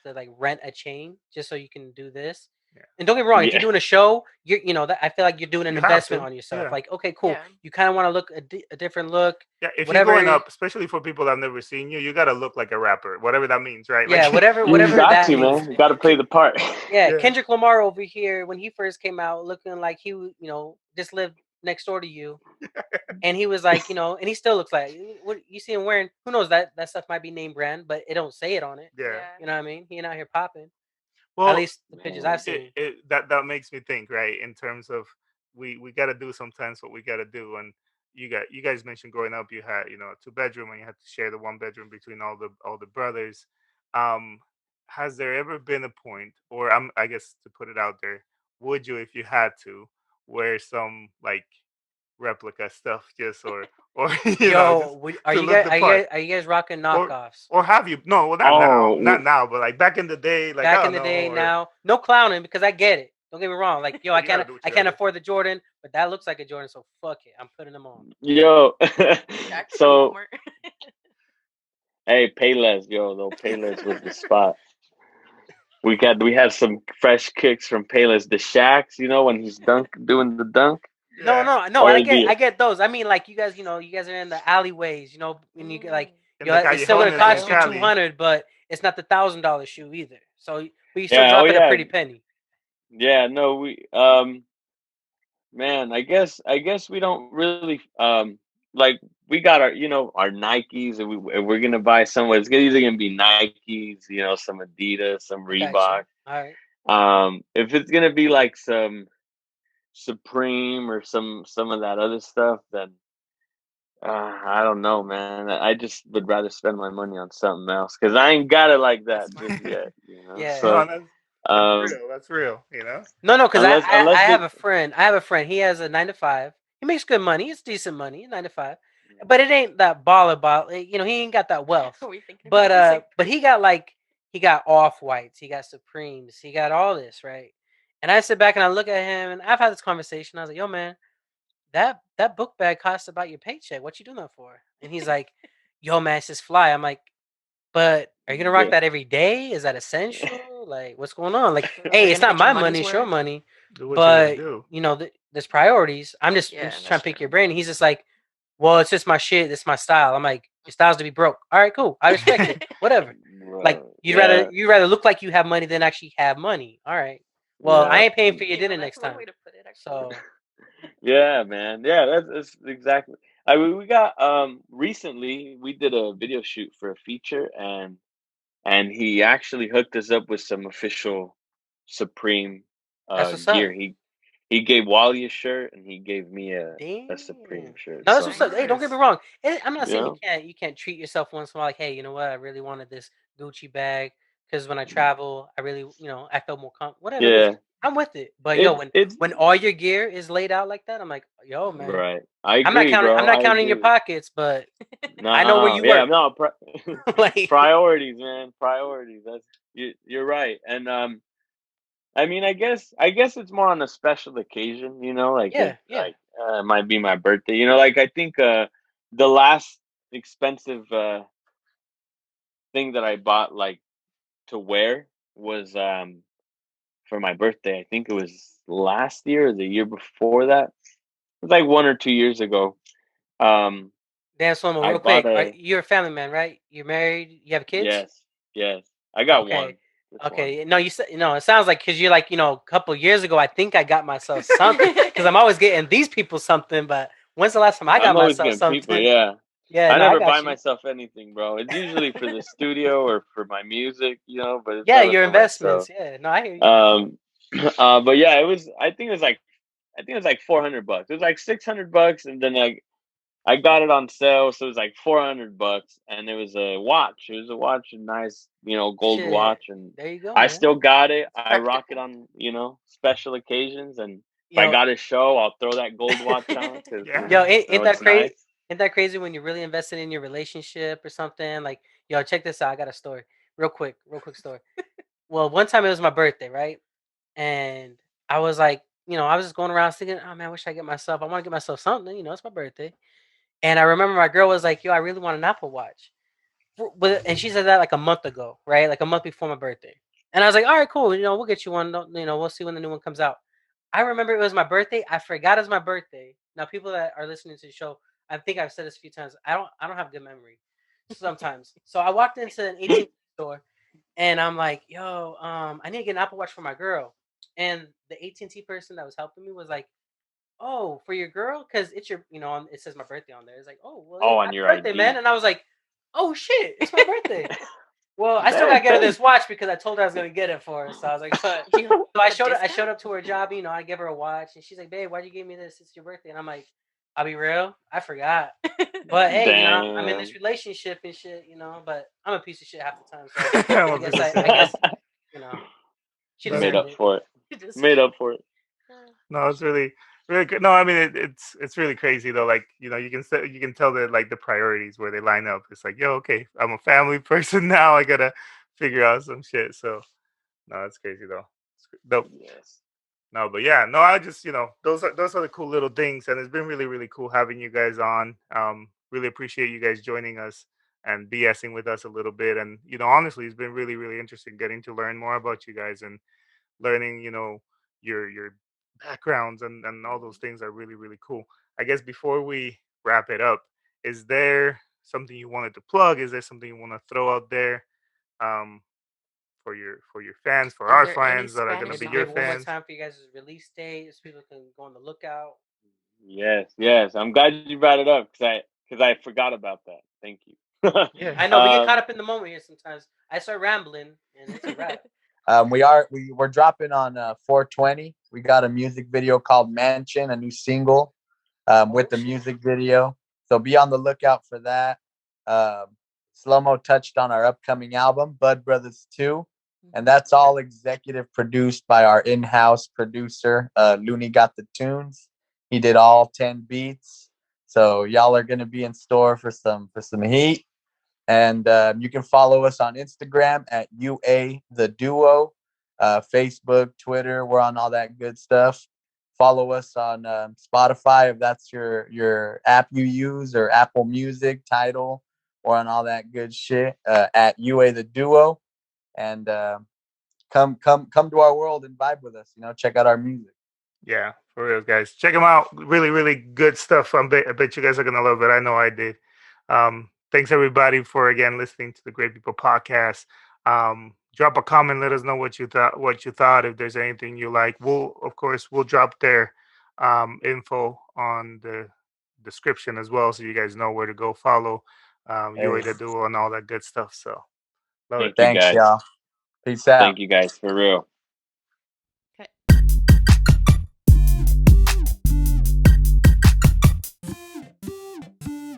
S4: to like rent a chain just so you can do this.
S2: Yeah,
S4: And don't get me wrong, if you're
S5: Yeah.
S4: doing a show, that I feel like you're doing an
S2: you have
S4: investment
S2: to.
S4: on yourself.
S2: Yeah.
S4: Like, okay, cool.
S6: Yeah.
S4: You kind of want to look a different look,
S2: Yeah, if you're going
S4: whatever.
S2: up, especially for people that have never seen you, you gotta look like a rapper, whatever that means, right?
S4: Yeah,
S2: Like,
S5: You
S4: whatever
S5: got
S4: that
S5: to,
S4: means.
S5: man. You got to play the part.
S4: Yeah,
S2: yeah,
S4: Kendrick Lamar over here when he first came out, looking like just lived next door to you, and he was like, and he still looks like what you see him wearing. Who knows that stuff might be name brand, but it don't say it on it.
S2: yeah.
S6: Yeah.
S4: You know what I mean? He ain't out here popping. At
S2: Well,
S4: least the pictures I've
S5: Man.
S4: seen.
S2: that makes me think, right? In terms of we got to do sometimes what we got to do, and you guys mentioned growing up, you had a 2 bedroom, and you had to share the 1 bedroom between all the brothers. Um, has there ever been a point, or I guess to put it out there, would you, if you had to, wear some like replica stuff just or just
S4: Yo,
S2: to look the part?
S4: are you guys rocking
S2: Or
S4: knockoffs?
S2: or have you? No, well, not
S5: Oh,
S2: now, but like back in the day, like
S4: Back
S2: I
S4: in
S2: don't
S4: the
S2: know,
S4: day,
S2: or
S4: now no clowning because I get it. Don't get me wrong. Like yo,
S2: you gotta do what
S4: I
S2: you gotta
S4: can't
S2: do.
S4: afford the Jordan, but that looks like a Jordan, so fuck it. I'm putting them on.
S5: yo.
S6: Shaq's from
S5: So,
S6: Walmart.
S5: hey, Payless, yo, though Payless was the spot. We had some fresh kicks from Payless. The Shaqs, when he's doing the dunk,
S4: No,
S2: Yeah,
S4: no, no.
S5: or the
S4: I get those. I mean, like you guys, you guys are in the alleyways, and you get like,
S6: Mm.
S2: in the
S4: it's still gonna
S2: callejones in
S4: cost you
S6: Callejón.
S2: Cali.
S4: 200, but it's not the $1,000 shoe either. So, but you still
S5: yeah, oh
S4: dropping a
S5: yeah,
S4: pretty penny.
S5: yeah. No, man, I guess we don't really like we got our Nikes, and we're gonna buy somewhere. It's either gonna be Nikes, some Adidas, some
S4: I got you.
S5: Reebok.
S4: All right.
S5: If it's gonna be like some Supreme or some of that other stuff, then I don't know, man. I just would rather spend my money on something else because I ain't got it like
S6: That's
S5: that
S6: smart.
S5: just yet.
S4: Yeah.
S2: No,
S5: So
S2: that's
S5: um,
S2: real. That's real. You know.
S4: No, no, because I
S5: unless
S4: have
S5: it,
S4: a friend. I have a friend. He has a 9 to 5. He makes good money. It's decent money, 9 to 5. But it ain't that baller. He ain't got that wealth.
S6: We thinking about the same
S4: But he got off whites. He got Supremes. He got all this right. And I sit back and I look at him, and I've had this conversation. I was like, "Yo, man, that book bag costs about your paycheck. What you doing that for?" And he's like, "Yo, man, it's just fly." I'm like, "But are you gonna rock
S5: yeah,
S4: that every day? Is that essential? Like, what's going on? Like,
S6: Are
S4: hey,
S6: you
S4: it's
S6: gonna
S4: not
S6: get your
S4: my
S6: money's
S4: money, it's your
S6: worth?
S4: money,
S2: Do what you gotta
S4: but
S2: do.
S4: there's priorities. I'm
S6: Yeah,
S4: just trying
S6: that's
S4: to pick
S6: true.
S4: your brain." And he's just like, "Well, it's just my shit. It's my style." I'm like, "Your style's to be broke. All right, cool. I respect it. Whatever. Like,
S5: bro,
S4: you'd rather look like you have money than actually have money. All right. Well, I
S5: yeah.
S4: ain't paying for your dinner
S6: That's
S4: next
S6: one
S4: time.
S6: way to put it, actually.
S4: So
S5: Yeah, man. Yeah, that's exactly. I mean, we got recently we did a video shoot for a feature, and he actually hooked us up with some official Supreme
S4: that's what's
S5: gear.
S4: up.
S5: He gave Wally a shirt, and he gave me a Supreme
S4: Damn.
S5: shirt.
S4: No, that's
S5: So
S4: what's up. Hey, don't get
S2: Nice.
S4: me wrong. I'm not
S5: you
S4: saying
S5: know,
S4: you can't treat yourself once in a while. Like, hey, you know what? I really wanted this Gucci bag because when I travel, I really I felt more whatever.
S5: yeah,
S4: I'm with it. But yo,
S5: It's
S4: when all your gear is laid out like that, I'm like, yo, man.
S5: right. I
S4: I'm not
S5: agree,
S4: counting.
S5: bro.
S4: I'm not
S5: I
S4: counting your
S5: agree.
S4: pockets, but
S5: No,
S4: I know where you
S5: yeah,
S4: work.
S5: no,
S4: Like,
S5: priorities, man. Priorities. That's you're right. And I mean, I guess it's more on a special occasion, you know, like
S4: yeah, yeah.
S5: it might be my birthday, you know, like I think the last expensive thing that I bought like to wear was for my birthday. I think it was last year or the year before that. It was like 1 or 2 years ago. Um,
S4: Dan Slomo,
S5: I
S4: real
S5: bought
S4: quick.
S5: a
S4: You're a family man, right? You're married. You have kids.
S5: yes, yes. I got
S4: Okay.
S5: one, just one.
S4: Okay. No, you said no. It sounds like because you're like a couple years ago. I think I got myself something because I'm always getting these people something. But when's the last time I got
S5: I'm always
S4: myself
S5: getting people,
S4: something?
S5: yeah.
S4: Yeah.
S5: I
S4: No, I
S5: never buy
S4: got you.
S5: myself anything, bro. It's usually for the studio or for my music, you know, but it's
S4: Yeah,
S5: never
S4: your
S5: for myself.
S4: investments. Yeah. No, I hear you.
S5: Um, but yeah, it was. I think it was like $400. It was like $600, and then I got it on sale, so it was like $400, and it was a watch. It was a watch, a nice, you know, gold
S4: Shit.
S5: watch, and
S4: There you go,
S5: I
S4: man.
S5: still got it.
S6: It's
S5: I rock it
S6: practical.
S5: on, you know, special occasions, and if I
S4: Yo,
S5: got a show, I'll throw that gold watch on because
S4: yo,
S2: Yeah.
S5: you
S4: ain't
S5: know
S4: that
S5: it's
S4: crazy?
S5: nice.
S4: Ain't that crazy when you're really invested in your relationship or something? Like, yo, check this out. I got a story, real quick story. Well, one time it was my birthday, right? And I was like, I was just going around thinking, oh man, I wish I get myself. I want to get myself something. It's my birthday. And I remember my girl was like, yo, I really want an Apple Watch. And she said that like a month ago, right? Like a month before my birthday. And I was like, all right, cool. We'll get you one. We'll see when the new one comes out. I remember it was my birthday. I forgot it was my birthday. Now, people that are listening to the show, I think I've said this a few times. I don't have good memory sometimes. So I walked into an 18 store and I'm like, yo, I need to get an Apple Watch for my girl. And the AT&T person that was helping me was like, oh, for your girl? Because it's your, it says my birthday on there. It's like, oh, well, yeah,
S5: Oh, on
S4: happy
S5: your
S4: birthday, man.
S5: ID.
S4: And I was like, oh, shit, it's my birthday. Well, I still gotta
S5: Dang.
S4: get her this watch because I told her I was gonna get it for her. So I was like, but
S6: You
S4: so I
S6: a
S4: showed
S6: discount?
S4: up to her job. I give her a watch, and she's like, babe, why'd you give me this? It's your birthday. And I'm like, I'll be real, I forgot. But hey, I'm in this
S5: Damn.
S4: relationship and shit, But I'm a piece of shit half the time. So
S2: I'm
S4: I
S2: a
S4: guess
S2: piece of
S4: I
S2: shit.
S4: guess you know she
S2: No,
S5: Made
S4: deserved
S5: up
S4: it.
S5: for it.
S6: You just
S5: Made up for it.
S2: no, it's really, really good. No, I mean it's really crazy though. Like you can tell that like the priorities where they line up. It's like, yo, okay, I'm a family person now. I gotta figure out some shit. So no, it's crazy though. Dope.
S5: Yes.
S2: No, but yeah, no, I just those are the cool little things, and it's been really really cool having you guys on. Really appreciate you guys joining us and BSing with us a little bit, and honestly, it's been really really interesting getting to learn more about you guys and learning your backgrounds and all those things are really really cool. I guess before we wrap it up, is there something you wanted to plug? Is there something you want to throw out there? Um, for your fans, for
S6: Is
S2: our
S6: there any
S2: fans that are going to
S6: Spanish
S2: be
S4: Maybe
S2: your
S4: give it one
S6: songs?
S4: more
S2: fans.
S4: time for you guys' release date, so people can go on the lookout.
S5: Yes, yes. I'm glad you brought it up because I forgot about that. Thank you.
S4: Yeah, I know we get caught
S5: um,
S4: up in the moment here sometimes. I start rambling, and it's a wrap.
S3: We're dropping on 420. We got a music video called Mansion, a new single with
S4: Oh
S3: the
S4: shit!
S3: music video. So be on the lookout for that. Slow-mo touched on our upcoming album, Bud Brothers 2. And that's all executive produced by our in-house producer, Looney Got the Tunes. He did all 10 beats. So y'all are gonna be in store for some heat. And you can follow us on Instagram at UA the Duo, Facebook, Twitter. We're on all that good stuff. Follow us on Spotify if that's your app you use, or Apple Music, Tidal, or on all that good shit at UA the Duo. And come to our world and vibe with us. Check out our music.
S2: Yeah, for real, guys. Check them out. Really, really good stuff. I bet you guys are gonna love it. I know I did. Thanks everybody for again listening to the Great People Podcast. Drop a comment. Let us know what you thought. What you thought. If there's anything you like, of course, we'll drop their info on the description as well, so you guys know where to go follow UA
S3: Hey,
S2: the Duo and all that good stuff. So love it.
S5: thank you
S3: thanks,
S5: guys.
S3: y'all. Peace out.
S5: Thank you guys for real.